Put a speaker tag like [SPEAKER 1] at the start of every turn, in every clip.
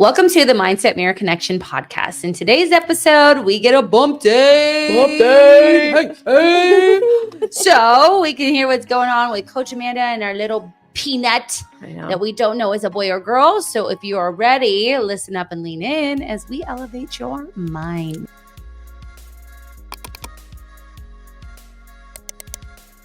[SPEAKER 1] Welcome to the Mindset Mirror Connection podcast. In today's episode, we get a bump day.
[SPEAKER 2] Bump day.
[SPEAKER 1] Hey. So we can hear what's going on with Coach Amanda and our little peanut that we don't know is a boy or girl. So if you are ready, listen up and lean in as we elevate your mind.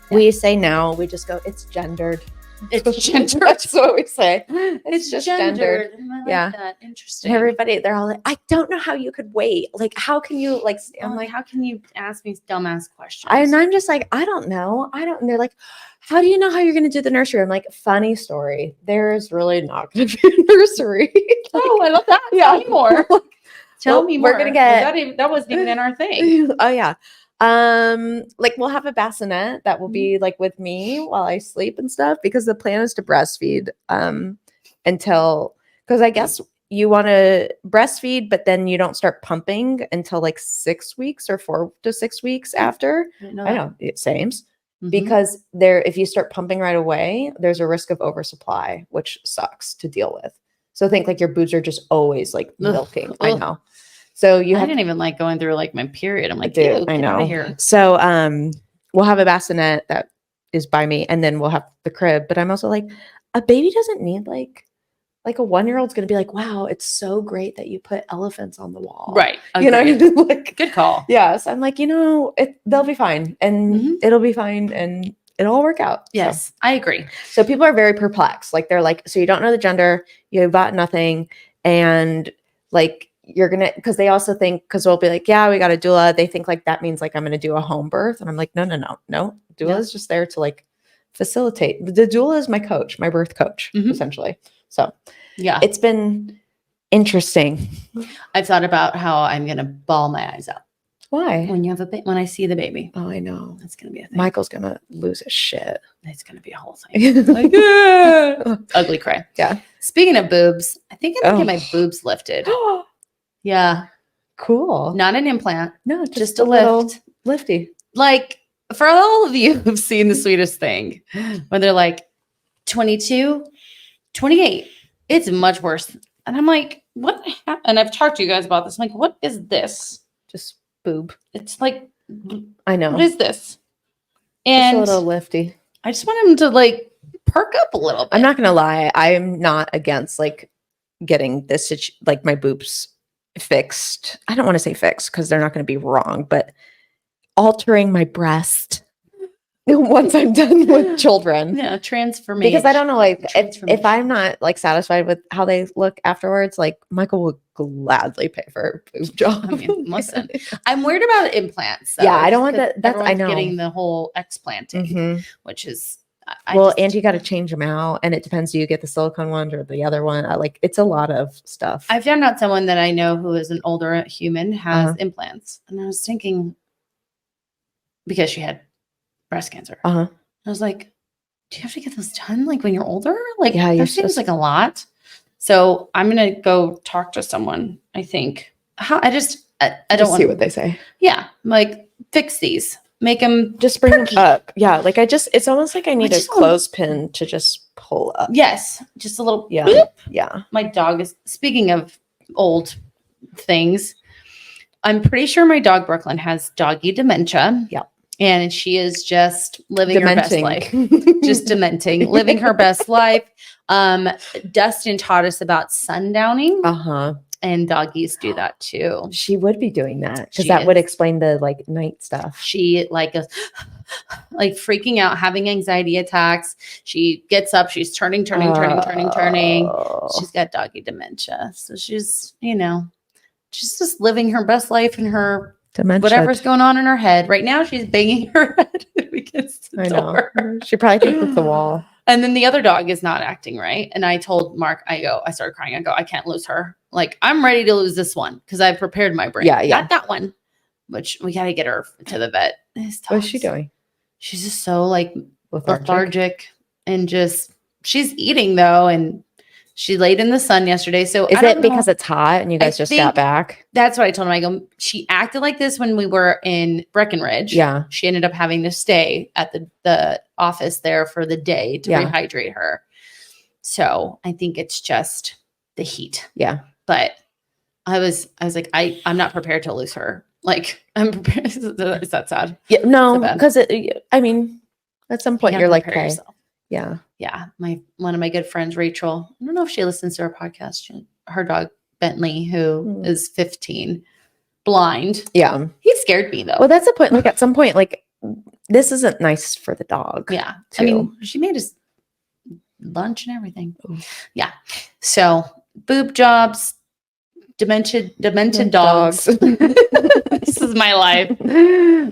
[SPEAKER 2] We say now, we just go, it's gendered.
[SPEAKER 1] It's gendered.
[SPEAKER 2] That's what we say. It's just gendered.
[SPEAKER 1] I like
[SPEAKER 2] Yeah.
[SPEAKER 1] that. Interesting.
[SPEAKER 2] Everybody, they're all like, I don't know how you could wait. Like, how can you, like,
[SPEAKER 1] I'm like, how can you ask me dumbass questions?
[SPEAKER 2] and I'm just like, I don't know. And they're like, how do you know how you're going to do the nursery? I'm like, funny story. There's really not going to be a nursery.
[SPEAKER 1] Oh, I love that.
[SPEAKER 2] Yeah.
[SPEAKER 1] Tell me more. Tell me more.
[SPEAKER 2] We're going to get.
[SPEAKER 1] That wasn't even in our thing.
[SPEAKER 2] Oh, yeah. Like we'll have a bassinet that will be like with me while I sleep and stuff, because the plan is to breastfeed because I guess you want to breastfeed, but then you don't start pumping until like 6 weeks or 4 to 6 weeks after. I know it seems because if you start pumping right away, there's a risk of oversupply, which sucks to deal with. So think like your boobs are just always like milking. I know. So I
[SPEAKER 1] didn't even like going through like my period. I'm like,
[SPEAKER 2] dude, I know.
[SPEAKER 1] Here.
[SPEAKER 2] So we'll have a bassinet that is by me, and then we'll have the crib. But I'm also like, a baby doesn't need like a 1-year-old's gonna be like, wow, it's so great that you put elephants on the wall.
[SPEAKER 1] Right.
[SPEAKER 2] You know, like
[SPEAKER 1] good call.
[SPEAKER 2] Yes. I'm like, they'll be fine, and it'll be fine, and it'll all work out.
[SPEAKER 1] Yes, I agree.
[SPEAKER 2] So people are very perplexed. Like they're like, so you don't know the gender, you bought nothing, and like you're gonna, because they also think, because we'll be like, yeah, we got a doula, they think like that means like I'm gonna do a home birth, and I'm like, no, doula is just there to like facilitate. The doula is my coach, my birth coach, essentially. So
[SPEAKER 1] yeah,
[SPEAKER 2] it's been interesting.
[SPEAKER 1] I've thought about how I'm gonna bawl my eyes out.
[SPEAKER 2] Why?
[SPEAKER 1] When I see the baby.
[SPEAKER 2] Oh, I know.
[SPEAKER 1] That's gonna be a thing.
[SPEAKER 2] Michael's gonna lose his shit.
[SPEAKER 1] It's gonna be a whole thing. Like, ugly cry.
[SPEAKER 2] Yeah.
[SPEAKER 1] Speaking of boobs, I think I'm gonna get my boobs lifted. Yeah.
[SPEAKER 2] Cool.
[SPEAKER 1] Not an implant.
[SPEAKER 2] No,
[SPEAKER 1] just a lift.
[SPEAKER 2] Lifty.
[SPEAKER 1] Like, for all of you who've seen The Sweetest Thing, when they're like 22, 28, it's much worse. And I'm like, what? And I've talked to you guys about this. I'm like, what is this?
[SPEAKER 2] Just boob.
[SPEAKER 1] It's like,
[SPEAKER 2] I know.
[SPEAKER 1] What is this? And
[SPEAKER 2] just a little lifty.
[SPEAKER 1] I just want him to like perk up a little bit.
[SPEAKER 2] I'm not going to lie. I'm not against like getting this, like my boobs fixed. I don't want to say fixed because they're not going to be wrong, but altering my breast once I'm done with children.
[SPEAKER 1] Yeah, transformation.
[SPEAKER 2] Because I don't know, like if I'm not like satisfied with how they look afterwards, like Michael will gladly pay for a boob job.
[SPEAKER 1] I mean, listen, I'm worried about implants. Though,
[SPEAKER 2] yeah, I don't want that. That's I know
[SPEAKER 1] getting the whole explanting, which is.
[SPEAKER 2] And you got to change them out, and it depends. Do you get the silicone one or the other one? Like, it's a lot of stuff.
[SPEAKER 1] I found out someone that I know who is an older human has implants, and I was thinking, because she had breast cancer, I was like, do you have to get those done like when you're older? Like, yeah, that seems like a lot. So I'm gonna go talk to someone. I think I don't want
[SPEAKER 2] to see what they say.
[SPEAKER 1] Yeah, like fix these. Make them
[SPEAKER 2] just bring them up. Yeah. Like it's almost like I need a clothespin to just pull up.
[SPEAKER 1] Yes. Just a little.
[SPEAKER 2] Yeah.
[SPEAKER 1] Boop.
[SPEAKER 2] Yeah.
[SPEAKER 1] My dog is, speaking of old things, I'm pretty sure my dog Brooklyn has doggy dementia.
[SPEAKER 2] Yeah.
[SPEAKER 1] And she is just living her best life. Just dementing, living her best life. Dustin taught us about sundowning. And doggies do that too.
[SPEAKER 2] She would be doing that because that would explain the like night stuff.
[SPEAKER 1] She like freaking out, having anxiety attacks. She gets up, she's turning. She's got doggy dementia. So she's, she's just living her best life in her dementia. Whatever's going on in her head. Right now she's banging her head against the door.
[SPEAKER 2] She probably thinks it's the wall.
[SPEAKER 1] And then the other dog is not acting right. And I told Mark, I started crying. I go, I can't lose her. Like, I'm ready to lose this one because I prepared my brain.
[SPEAKER 2] Yeah.
[SPEAKER 1] Not that one. Which we got to get her to the vet.
[SPEAKER 2] What's she doing?
[SPEAKER 1] She's just so like lethargic and she's eating though. And she laid in the sun yesterday. So
[SPEAKER 2] is it because it's hot and you guys just got back?
[SPEAKER 1] That's what I told him. I go, she acted like this when we were in Breckenridge.
[SPEAKER 2] Yeah.
[SPEAKER 1] She ended up having to stay at the office there for the day to rehydrate her. So I think it's just the heat.
[SPEAKER 2] Yeah.
[SPEAKER 1] but I was like, I'm not prepared to lose her. Like, I'm prepared. Is that sad?
[SPEAKER 2] Yeah, no, because I mean, at some point you're like, okay, yeah.
[SPEAKER 1] One of my good friends, Rachel, I don't know if she listens to our podcast. Her dog Bentley, who is 15, blind.
[SPEAKER 2] Yeah,
[SPEAKER 1] he scared me though.
[SPEAKER 2] Well, that's the point. Like at some point, like this isn't nice for the dog.
[SPEAKER 1] Yeah, too. I mean, she made us lunch and everything. Ooh. Yeah, so boob jobs. Demented dogs. This is my life.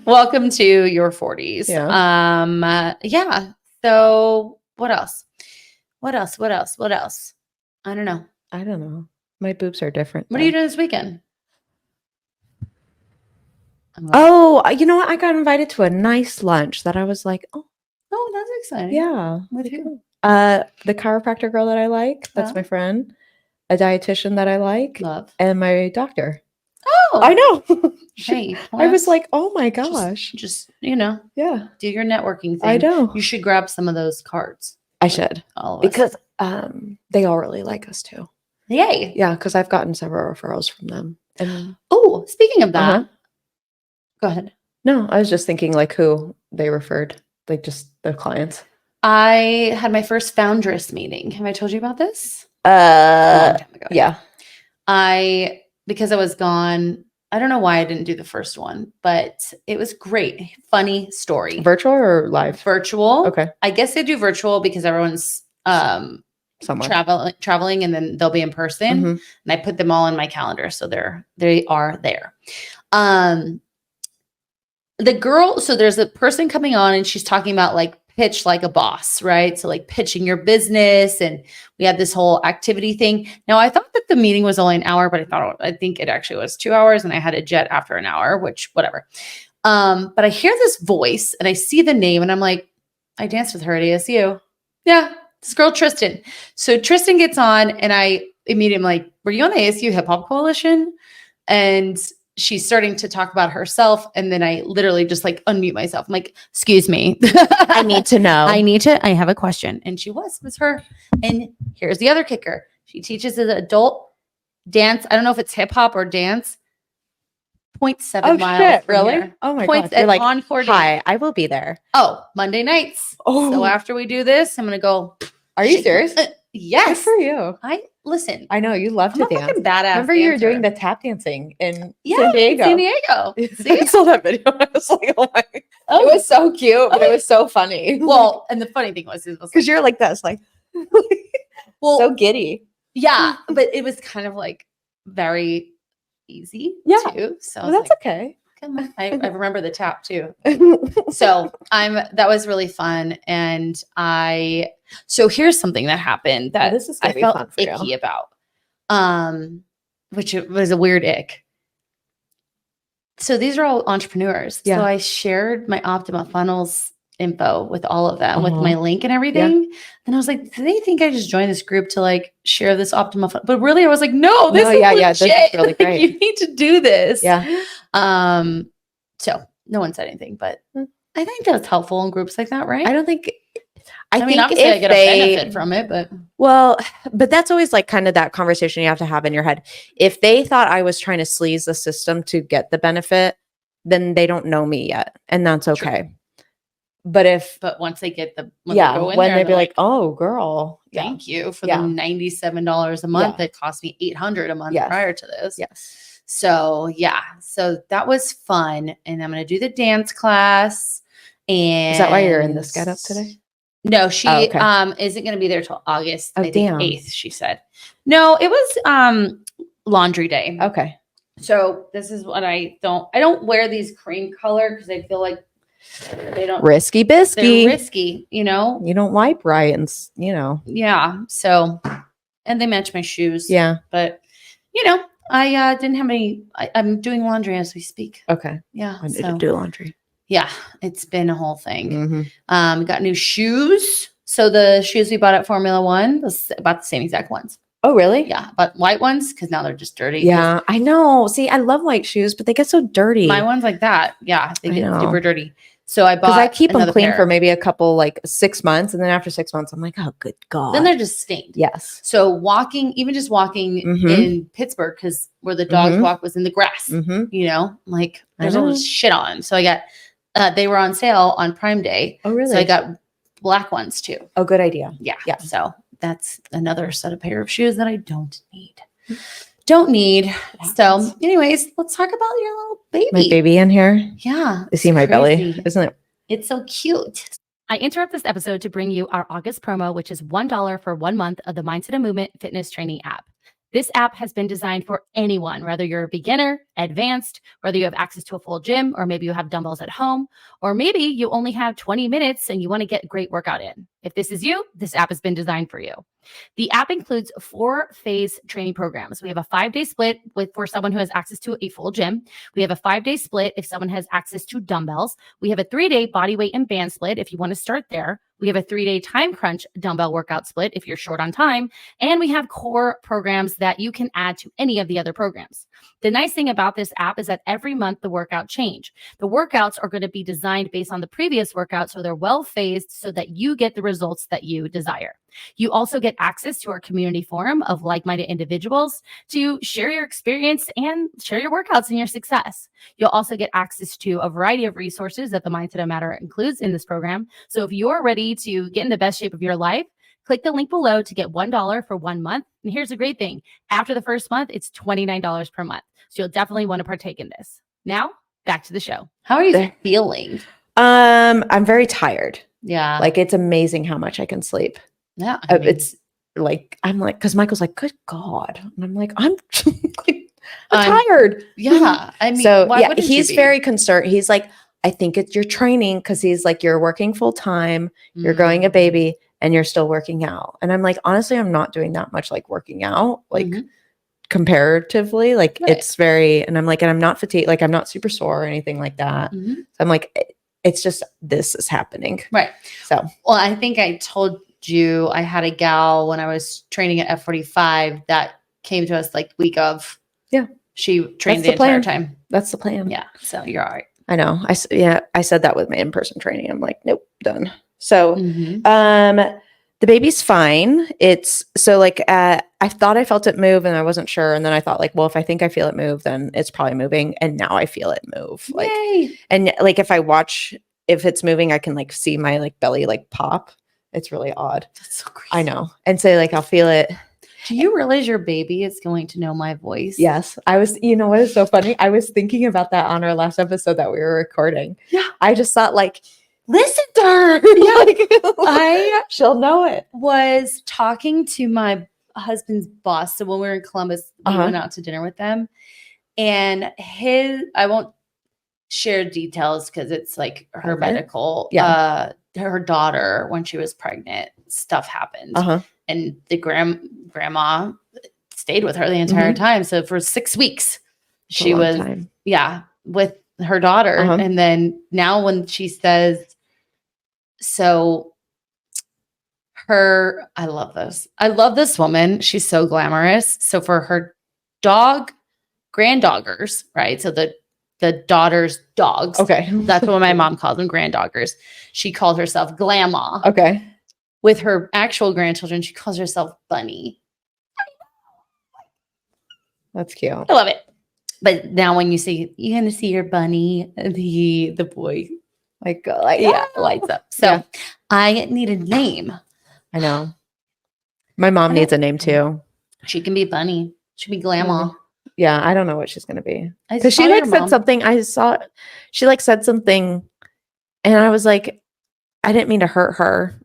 [SPEAKER 1] Welcome to your 40s. Yeah. Yeah. So what else? I don't know.
[SPEAKER 2] My boobs are different.
[SPEAKER 1] What are you doing this weekend?
[SPEAKER 2] Oh, you know what? I got invited to a nice lunch that I was like, oh,
[SPEAKER 1] that's exciting.
[SPEAKER 2] Yeah.
[SPEAKER 1] With who?
[SPEAKER 2] The chiropractor girl that I like. That's my friend. A dietitian that I like.
[SPEAKER 1] Love.
[SPEAKER 2] And my doctor.
[SPEAKER 1] Oh,
[SPEAKER 2] I know.
[SPEAKER 1] Hey,
[SPEAKER 2] I was like, oh my gosh.
[SPEAKER 1] Just do your networking thing.
[SPEAKER 2] I know.
[SPEAKER 1] You should grab some of those cards.
[SPEAKER 2] I should.
[SPEAKER 1] All of us.
[SPEAKER 2] Because they all really like us too.
[SPEAKER 1] Yay.
[SPEAKER 2] Yeah, because I've gotten several referrals from them. And
[SPEAKER 1] speaking of that, go ahead.
[SPEAKER 2] No, I was just thinking like who they referred, like just the clients.
[SPEAKER 1] I had my first Foundress meeting. Have I told you about this?
[SPEAKER 2] A long time ago. Yeah.
[SPEAKER 1] Because I was gone, I don't know why I didn't do the first one, but it was great. Funny story.
[SPEAKER 2] Virtual or live?
[SPEAKER 1] Virtual.
[SPEAKER 2] Okay.
[SPEAKER 1] I guess they do virtual because everyone's traveling and then they'll be in person. Mm-hmm. And I put them all in my calendar. So they are there. The girl, so there's a person coming on and she's talking about like pitch like a boss, right? So like pitching your business, and we had this whole activity thing. Now I thought that the meeting was only an hour, but I think it actually was 2 hours, and I had a jet after an hour, which whatever. But I hear this voice and I see the name and I'm like, I danced with her at ASU. Yeah, this girl Tristan. So Tristan gets on and I immediately am like, were you on the ASU Hip Hop Coalition? And she's starting to talk about herself. And then I literally just like unmute myself. I'm like, excuse me.
[SPEAKER 2] I need to know.
[SPEAKER 1] I have a question. And it was her. And here's the other kicker. She teaches an adult dance. I don't know if it's hip hop or dance. 0.7 miles. Shit,
[SPEAKER 2] really?
[SPEAKER 1] Here.
[SPEAKER 2] Oh my God. You're like,
[SPEAKER 1] Encore
[SPEAKER 2] hi, I will be there.
[SPEAKER 1] Oh, Monday nights. Oh. So after we do this, I'm going to go.
[SPEAKER 2] Are you serious?
[SPEAKER 1] Yes.
[SPEAKER 2] Good for you.
[SPEAKER 1] Listen.
[SPEAKER 2] I know you love to dance.
[SPEAKER 1] Badass.
[SPEAKER 2] Remember you were doing the tap dancing in San Diego. See? I saw that video. I was like, oh my. Oh. It was so cute, but it was so funny.
[SPEAKER 1] Well, and the funny thing was
[SPEAKER 2] because you're like this, like, well, so giddy.
[SPEAKER 1] Yeah, but it was kind of like very easy too. So
[SPEAKER 2] that's like, okay.
[SPEAKER 1] I remember the tap too. So that was really fun. And so here's something that happened that I felt icky about, which it was a weird ick. So these are all entrepreneurs. Yeah. So I shared my Optima Funnels info with all of them with my link and everything. Yeah. And I was like, do they think I just joined this group to like share this Optima Funnels? But really I was like, no, this is legit. This is really great. You need to do this.
[SPEAKER 2] Yeah.
[SPEAKER 1] So no one said anything, but I think that's helpful in groups like that, right?
[SPEAKER 2] I think
[SPEAKER 1] obviously I get a benefit from it,
[SPEAKER 2] but that's always like kind of that conversation you have to have in your head. If they thought I was trying to sleaze the system to get the benefit, then they don't know me yet. And that's okay. True. But
[SPEAKER 1] once they get
[SPEAKER 2] when they'd be like, oh girl,
[SPEAKER 1] thank you for the $97 a month that cost me $800 a month prior to this.
[SPEAKER 2] Yes.
[SPEAKER 1] So that was fun. And I'm going to do the dance class. And
[SPEAKER 2] is that why you're in this getup today?
[SPEAKER 1] No, she isn't going to be there till August 8th, she said. No, it was laundry day.
[SPEAKER 2] Okay.
[SPEAKER 1] So this is what I don't wear these cream color because I feel like they don't
[SPEAKER 2] risky bisky.
[SPEAKER 1] They're risky, you
[SPEAKER 2] don't wipe right, and
[SPEAKER 1] yeah. So, and they match my shoes.
[SPEAKER 2] Yeah,
[SPEAKER 1] but I didn't have any. I'm doing laundry as we speak.
[SPEAKER 2] Okay.
[SPEAKER 1] Yeah,
[SPEAKER 2] I need to do laundry.
[SPEAKER 1] Yeah, it's been a whole thing. Mm-hmm. Got new shoes. So the shoes we bought at Formula One was about the same exact ones.
[SPEAKER 2] Oh, really?
[SPEAKER 1] Yeah, but white ones because now they're just dirty.
[SPEAKER 2] Yeah, I know. See, I love white shoes, but they get so dirty.
[SPEAKER 1] My one's like that. Yeah, they get super dirty. So I bought
[SPEAKER 2] because I keep them clean
[SPEAKER 1] pair.
[SPEAKER 2] for maybe a couple, like 6 months. And then after 6 months, I'm like, oh, good God.
[SPEAKER 1] Then they're just stained.
[SPEAKER 2] Yes.
[SPEAKER 1] So even just walking in Pittsburgh, because where the dogs walk was in the grass, you know, like there's all this shit on. So I got, they were on sale on Prime Day.
[SPEAKER 2] Oh, really?
[SPEAKER 1] So I got black ones too.
[SPEAKER 2] Oh, good idea.
[SPEAKER 1] Yeah.
[SPEAKER 2] Yeah.
[SPEAKER 1] So that's another set of pair of shoes that I don't need. So anyways, let's talk about your little baby.
[SPEAKER 2] My baby in here.
[SPEAKER 1] Yeah.
[SPEAKER 2] You see my belly? Isn't it?
[SPEAKER 1] It's so cute. I interrupt this episode to bring you our August promo, which is $1 for 1 month of the Mindset and Movement fitness training app. This app has been designed for anyone, whether you're a beginner, advanced, whether you have access to a full gym, or maybe you have dumbbells at home, or maybe you only have 20 minutes and you want to get a great workout in. If this is you, this app has been designed for you. The app includes 4-phase training programs. We have a 5-day split for someone who has access to a full gym. We have a 5-day split if someone has access to dumbbells. We have a 3-day body weight and band split if you want to start there. We have a 3-day time crunch dumbbell workout split if you're short on time. And we have core programs that you can add to any of the other programs. The nice thing about this app is that every month the workout change. The workouts are going to be designed based on the previous workout, so they're well phased so that you get the results that you desire. You also get access to our community forum of like-minded individuals to share your experience and share your workouts and your success. You'll also get access to a variety of resources that the Mindset of Matter includes in this program. So if you're ready to get in the best shape of your life, click the link below to get $1 for 1 month. And here's the great thing. After the first month, it's $29 per month. So you'll definitely want to partake in this. Now, back to the show. How are you feeling?
[SPEAKER 2] I'm very tired.
[SPEAKER 1] Yeah.
[SPEAKER 2] Like, it's amazing how much I can sleep.
[SPEAKER 1] Yeah.
[SPEAKER 2] It's like, I'm like, because Michael's like, good God. And I'm like, I'm tired.
[SPEAKER 1] Yeah. I mean,
[SPEAKER 2] so yeah, he's very concerned. He's like, I think it's your training, because he's like, you're working full time, you're growing a baby, and you're still working out. And I'm like, honestly, I'm not doing that much like working out, like comparatively. Like it's very, and I'm like, and I'm not fatigued, like I'm not super sore or anything like that. So I'm like, it's just, this is happening.
[SPEAKER 1] Right.
[SPEAKER 2] So,
[SPEAKER 1] well, I think I told you I had a gal when I was training at F45 that came to us like the week of.
[SPEAKER 2] Yeah.
[SPEAKER 1] She trained the entire time.
[SPEAKER 2] That's the plan.
[SPEAKER 1] Yeah. So you're all right.
[SPEAKER 2] I know. I said that with my in-person training. I'm like, nope, done. So, the baby's fine. It's so like, I thought I felt it move and I wasn't sure. And then I thought like, well, if I think I feel it move, then it's probably moving. And now I feel it move. Like,
[SPEAKER 1] yay.
[SPEAKER 2] And like, if it's moving, I can like see my like belly, like pop. It's really odd.
[SPEAKER 1] That's so crazy.
[SPEAKER 2] I know. And so like, I'll feel it.
[SPEAKER 1] Do you realize your baby is going to know my voice?
[SPEAKER 2] Yes. You know what is so funny? I was thinking about that on our last episode that we were recording.
[SPEAKER 1] Yeah.
[SPEAKER 2] I just thought like, listen to her.
[SPEAKER 1] Yeah.
[SPEAKER 2] She'll know it.
[SPEAKER 1] Was talking to my husband's boss. So when we were in Columbus, we went out to dinner with them. And I won't share details because it's like her medical, her daughter, when she was pregnant, stuff happened. And the grandma stayed with her the entire time. So for 6 weeks, she was, with her daughter. And then now when she says, I love this. I love this woman. She's so glamorous. So for her granddoggers, right? So the daughter's dogs.
[SPEAKER 2] Okay.
[SPEAKER 1] That's what my mom calls them, granddoggers. She called herself Grandma.
[SPEAKER 2] Okay.
[SPEAKER 1] With her actual grandchildren, she calls herself Bunny.
[SPEAKER 2] That's cute.
[SPEAKER 1] I love it. But now when you say, you're going to see your bunny, the boy lights up. So I need a name.
[SPEAKER 2] I know. My mom needs a name too.
[SPEAKER 1] She can be Bunny. She can be Grandma.
[SPEAKER 2] Yeah, I don't know what she's going to be. Because she like said something. She like said something and I was like, I didn't mean to hurt her.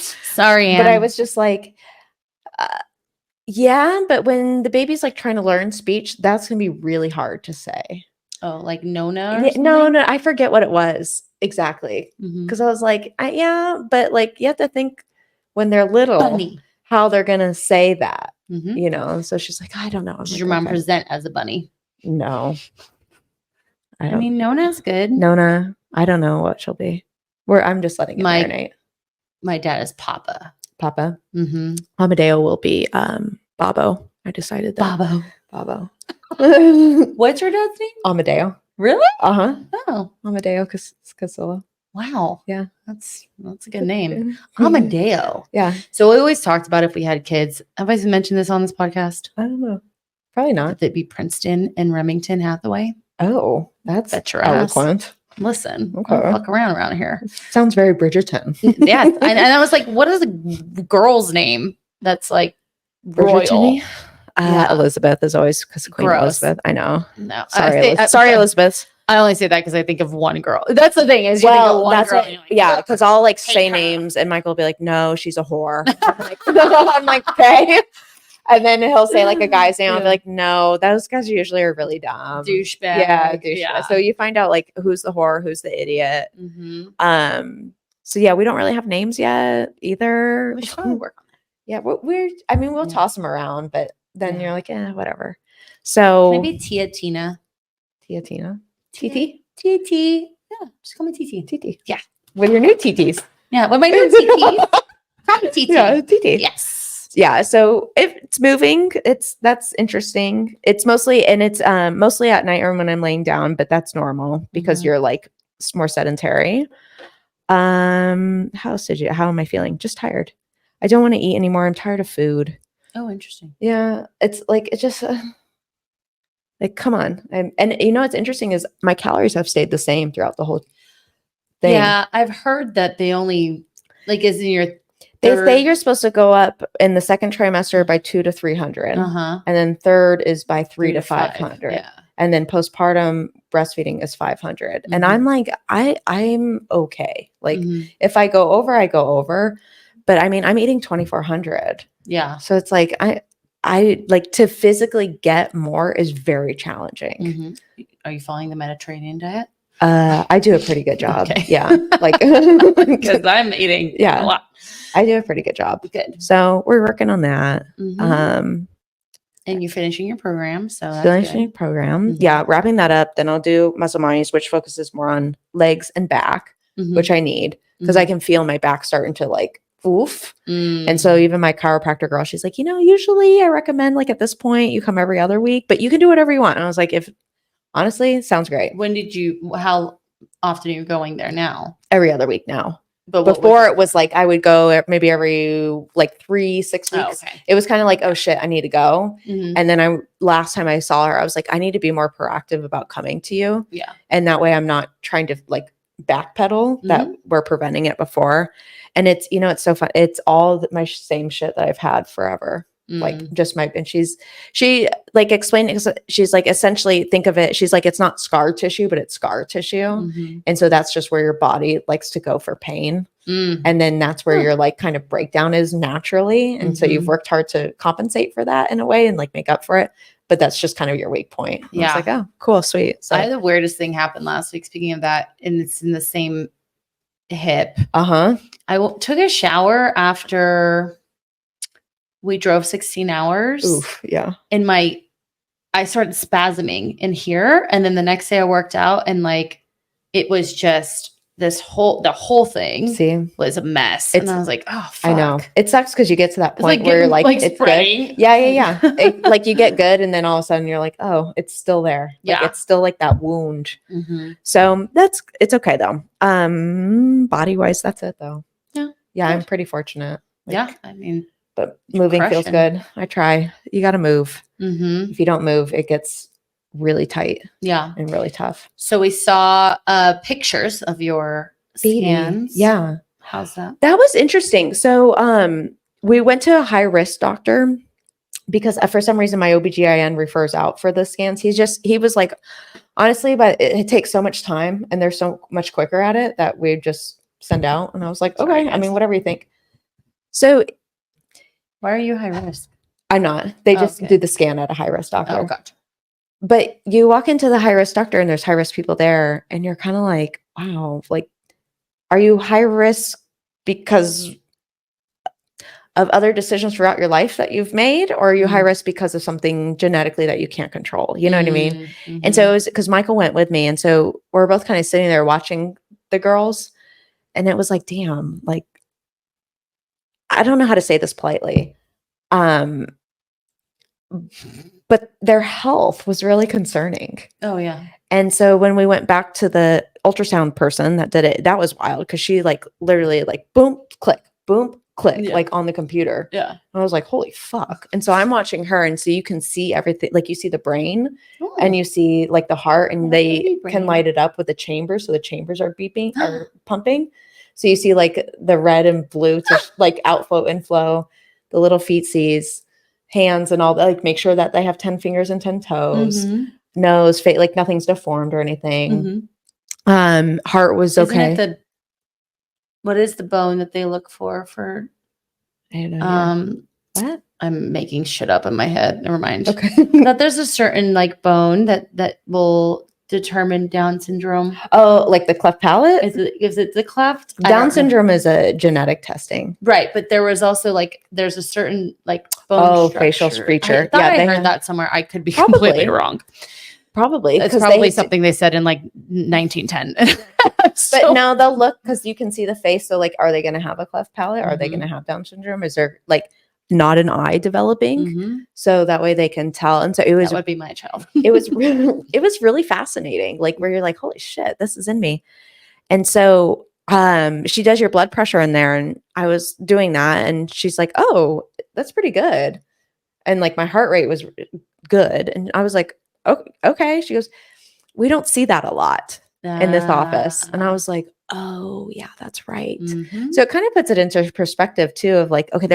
[SPEAKER 1] Sorry, Anne.
[SPEAKER 2] But I was just like, but when the baby's like trying to learn speech, that's going to be really hard to say.
[SPEAKER 1] Oh, like Nona?
[SPEAKER 2] No, I forget what it was exactly. Because I was like, but like you have to think when they're little,
[SPEAKER 1] bunny. How
[SPEAKER 2] they're going to say that, you know? So she's like, I don't know.
[SPEAKER 1] Did your mom present as a bunny?
[SPEAKER 2] No.
[SPEAKER 1] I mean, Nona's good.
[SPEAKER 2] Nona, I don't know what she'll be. I'm just letting it marinate.
[SPEAKER 1] My dad is Papa.
[SPEAKER 2] Papa. Amadeo will be Babo. I decided that.
[SPEAKER 1] Babo.
[SPEAKER 2] Babo.
[SPEAKER 1] What's your dad's name?
[SPEAKER 2] Amadeo.
[SPEAKER 1] Really?
[SPEAKER 2] Oh, Amadeo Casilla.
[SPEAKER 1] Wow.
[SPEAKER 2] Yeah,
[SPEAKER 1] that's a good name. Amadeo.
[SPEAKER 2] Yeah.
[SPEAKER 1] So we always talked about if we had kids. Have I mentioned this on this podcast?
[SPEAKER 2] I don't know. Probably not.
[SPEAKER 1] That they'd be Princeton and Remington Hathaway.
[SPEAKER 2] Oh, that's
[SPEAKER 1] eloquent. Ass. Listen,
[SPEAKER 2] okay.
[SPEAKER 1] I don't fuck around here.
[SPEAKER 2] Sounds very Bridgerton.
[SPEAKER 1] Yeah, and I was like, what is a girl's name that's like royal?
[SPEAKER 2] Elizabeth is always because Queen Elizabeth. I know.
[SPEAKER 1] No,
[SPEAKER 2] sorry, Elizabeth.
[SPEAKER 1] I only say that because I think of one girl. That's the thing is, you think of one girl.
[SPEAKER 2] Yeah, because I'll like say names, and Michael will be like, "No, she's a whore." I'm like, okay. And then he'll say like a guy's name. I'll be like, no, those guys usually are really dumb.
[SPEAKER 1] Douchebag.
[SPEAKER 2] Yeah, douchebag. Yeah. So you find out like who's the whore, who's the idiot. Mm-hmm. So yeah, we don't really have names yet either.
[SPEAKER 1] We should probably work on that.
[SPEAKER 2] Yeah, we'll toss them around, but then you're like, whatever. So
[SPEAKER 1] maybe Tia Tina.
[SPEAKER 2] TT?
[SPEAKER 1] TT. Yeah, just call me TT.
[SPEAKER 2] TT.
[SPEAKER 1] Yeah.
[SPEAKER 2] With your new TTs.
[SPEAKER 1] Yeah, with my new TT. Probably TT.
[SPEAKER 2] Yeah, TT.
[SPEAKER 1] Yes.
[SPEAKER 2] Yeah, so if it's moving, that's interesting. It's mostly at night or when I'm laying down, but that's normal because you're like more sedentary. How am I feeling? Just tired. I don't want to eat anymore. I'm tired of food.
[SPEAKER 1] Oh, interesting.
[SPEAKER 2] Yeah, it's like it just like come on. And you know what's interesting is my calories have stayed the same throughout the whole thing.
[SPEAKER 1] Yeah, I've heard that they only like is in your
[SPEAKER 2] They say you're supposed to go up in the second trimester by 200 to 300. And then third is by 300 to 500.
[SPEAKER 1] Yeah.
[SPEAKER 2] And then postpartum breastfeeding is 500. And I'm like, I'm okay. Like if I go over, I go over. But I mean, I'm eating 2,400.
[SPEAKER 1] Yeah.
[SPEAKER 2] So it's like, I like to physically get more is very challenging.
[SPEAKER 1] Are you following the Mediterranean diet?
[SPEAKER 2] I do a pretty good job.
[SPEAKER 1] Okay.
[SPEAKER 2] Yeah. Like,
[SPEAKER 1] because I'm eating a lot.
[SPEAKER 2] I do a pretty good job.
[SPEAKER 1] Good.
[SPEAKER 2] So we're working on that.
[SPEAKER 1] And you're finishing your program. So that's
[SPEAKER 2] finishing
[SPEAKER 1] good.
[SPEAKER 2] program. Yeah. Wrapping that up. Then I'll do muscle minds, which focuses more on legs and back, which I need because I can feel my back starting to like oof. And so even my chiropractor girl, she's like, usually I recommend like at this point you come every other week, but you can do whatever you want. And I was like, honestly, sounds great.
[SPEAKER 1] How often are you going there now?
[SPEAKER 2] Every other week now.
[SPEAKER 1] But
[SPEAKER 2] before it was like I would go maybe every like 3-6 weeks.
[SPEAKER 1] Oh, okay.
[SPEAKER 2] It was kind of like, oh shit, I need to go. And then last time I saw her, I was like, I need to be more proactive about coming to you. Yeah. And that way I'm not trying to like backpedal that we're preventing it before. And it's, it's so fun. It's all my same shit that I've had forever. Like just she like explained it. She's like, essentially think of it. She's like, it's not scar tissue, but it's scar tissue. And so that's just where your body likes to go for pain. And then that's where your like kind of breakdown is naturally. And so you've worked hard to compensate for that in a way and like make up for it. But that's just kind of your weak point. And I was like, oh, cool, sweet. So
[SPEAKER 1] I had the weirdest thing happen last week. Speaking of that, and it's in the same hip. I took a shower after we drove 16 hours.
[SPEAKER 2] Oof, yeah.
[SPEAKER 1] And I started spasming in here. And then the next day I worked out and like, it was just the whole thing was a mess. And I was like, oh, fuck.
[SPEAKER 2] I know. It sucks because you get to that point where you're like it's
[SPEAKER 1] spraying.
[SPEAKER 2] Good. Yeah. Like you get good. And then all of a sudden you're like, oh, it's still there. Like, it's still like that wound. So it's okay though. Body wise, that's it though. Yeah. Yeah. I'm pretty fortunate.
[SPEAKER 1] Like, I mean,
[SPEAKER 2] but moving feels good. I try. You got to move. If you don't move, it gets really tight. Yeah. And really tough.
[SPEAKER 1] So we saw pictures of your scans.
[SPEAKER 2] Yeah.
[SPEAKER 1] How's that?
[SPEAKER 2] That was interesting. So we went to a high risk doctor because for some reason my OBGYN refers out for the scans. He was like, honestly, but it takes so much time and they're so much quicker at it that we just send out. And I was like, okay, I mean, whatever you think. So
[SPEAKER 1] why are you high risk?
[SPEAKER 2] I'm not. They just do the scan at a high risk doctor.
[SPEAKER 1] Oh, gotcha.
[SPEAKER 2] But you walk into the high risk doctor and there's high risk people there and you're kind of like, wow, like, are you high risk because of other decisions throughout your life that you've made? Or are you high risk because of something genetically that you can't control? You know what I mean? And so it was because Michael went with me. And so we're both kind of sitting there watching the girls. And it was like, damn, like, I don't know how to say this politely. But their health was really concerning.
[SPEAKER 1] Oh, yeah.
[SPEAKER 2] And so when we went back to the ultrasound person that did it, that was wild because she like literally like boom, click, like on the computer.
[SPEAKER 1] Yeah.
[SPEAKER 2] And I was like, holy fuck. And so I'm watching her, and so you can see everything. Like you see the brain and you see like the heart, and they can light it up with the chambers. So the chambers are beeping or pumping. So you see like the red and blue to like outflow, inflow, the little feetsies, hands and all that. Like make sure that they have 10 fingers and 10 toes. Nose, face, like nothing's deformed or anything. Heart was okay.
[SPEAKER 1] What is the bone that they look for?
[SPEAKER 2] I don't know.
[SPEAKER 1] What? I'm making shit up in my head. Never mind.
[SPEAKER 2] Okay.
[SPEAKER 1] That there's a certain like bone that will determine Down syndrome.
[SPEAKER 2] Oh, like the cleft palate?
[SPEAKER 1] Is it the cleft?
[SPEAKER 2] Down syndrome is a genetic testing.
[SPEAKER 1] Right. But there was also like, there's a certain like bone structure.
[SPEAKER 2] Facial feature.
[SPEAKER 1] I heard that somewhere. I could be completely wrong.
[SPEAKER 2] Probably.
[SPEAKER 1] It's probably something they said in like 1910.
[SPEAKER 2] But no, they'll look because you can see the face. So like, are they going to have a cleft palate? Are they going to have Down syndrome? Is there like not an eye developing? So that way they can tell. And so that
[SPEAKER 1] would be my child.
[SPEAKER 2] it was really fascinating. Like where you're like, holy shit, this is in me. And so she does your blood pressure in there, and I was doing that, and she's like, oh, that's pretty good. And like my heart rate was good. And I was like, oh, okay. She goes, we don't see that a lot in this office. And I was like, oh yeah, that's right. So it kind of puts it into perspective too of like, okay,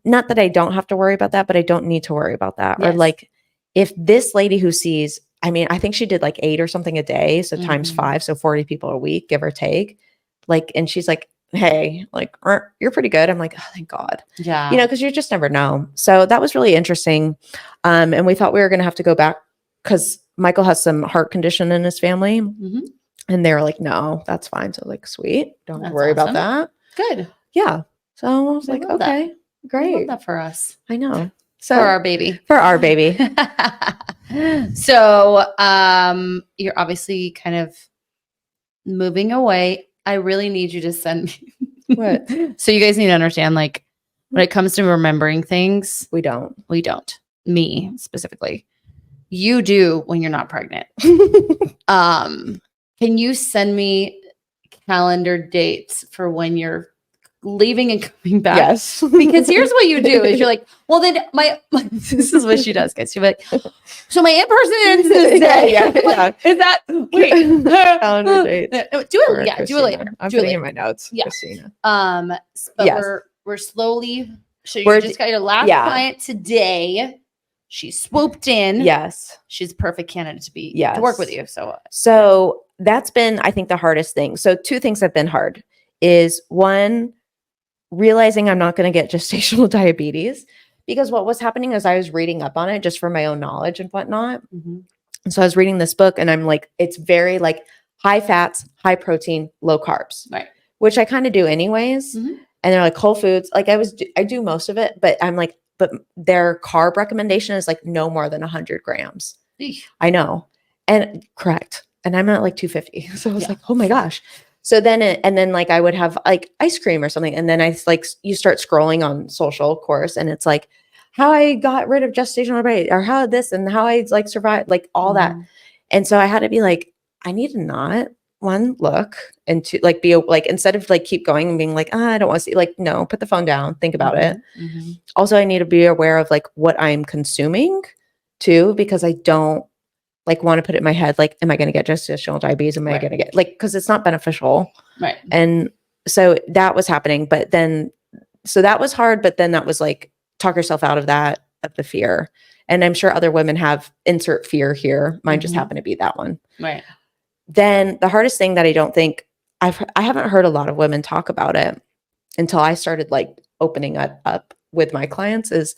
[SPEAKER 2] not that I don't have to worry about that, but I don't need to worry about that. Yes. Or like if this lady who sees, I mean, I think she did like 8 or something a day. So times 5, so 40 people a week, give or take. Like, and she's like, hey, like, you're pretty good. I'm like, oh, thank God.
[SPEAKER 1] Yeah.
[SPEAKER 2] You know, because you just never know. So that was really interesting. And we thought we were going to have to go back because Michael has some heart condition in his family. And they were like, no, that's fine. So like, sweet. Don't have to worry about that.
[SPEAKER 1] Good.
[SPEAKER 2] Yeah. So I was like, okay, great.
[SPEAKER 1] I love that for us.
[SPEAKER 2] I know. So
[SPEAKER 1] for our baby. So you're obviously kind of moving away. I really need you to send me
[SPEAKER 2] what?
[SPEAKER 1] So you guys need to understand, like, when it comes to remembering things,
[SPEAKER 2] we don't.
[SPEAKER 1] Me specifically. You do when you're not pregnant. Can you send me calendar dates for when you're leaving and coming back?
[SPEAKER 2] Yes.
[SPEAKER 1] Because here's what you do is you're like, well, then this is what she does, guys. She'll be like, so my in-person ends this day.
[SPEAKER 2] Yeah.
[SPEAKER 1] Is that wait?
[SPEAKER 2] Calendar dates.
[SPEAKER 1] Do it later.
[SPEAKER 2] I'm putting in my notes.
[SPEAKER 1] Yeah.
[SPEAKER 2] Christina.
[SPEAKER 1] But
[SPEAKER 2] yes.
[SPEAKER 1] we're slowly. So you just got your last client today. She swooped in.
[SPEAKER 2] Yes.
[SPEAKER 1] She's a perfect candidate to work with you.
[SPEAKER 2] So that's been, I think, the hardest thing. So 2 things have been hard is one, realizing I'm not going to get gestational diabetes, because what was happening is I was reading up on it just for my own knowledge and whatnot. And so I was reading this book and I'm like, it's very like high fats, high protein, low carbs,
[SPEAKER 1] right?
[SPEAKER 2] Which I kind of do anyways. And they're like whole foods. Like I do most of it, but I'm like, but their carb recommendation is like no more than 100 grams.
[SPEAKER 1] Eesh.
[SPEAKER 2] I know. And correct. And I'm at like 250. So I was like, oh my gosh. So then, and then like I would have like ice cream or something. And then I like, you start scrolling on social, of course. And it's like how I got rid of gestational diabetes or how this and how I like survived, like all that. And so I had to be like, I need to not look and to like be like, instead of like keep going and being like, I don't want to see, like, no, put the phone down, think about it. Also, I need to be aware of like what I'm consuming too, because I don't like want to put it in my head, like, am I going to get gestational diabetes? Am I going to get like, cause it's not beneficial.
[SPEAKER 1] Right.
[SPEAKER 2] And so that was happening, but then, so that was hard, but then that was like, talk yourself out of that, of the fear. And I'm sure other women have insert fear here. Mine just happened to be that one.
[SPEAKER 1] Right.
[SPEAKER 2] Then the hardest thing that I don't think I haven't heard a lot of women talk about it until I started like opening it up with my clients is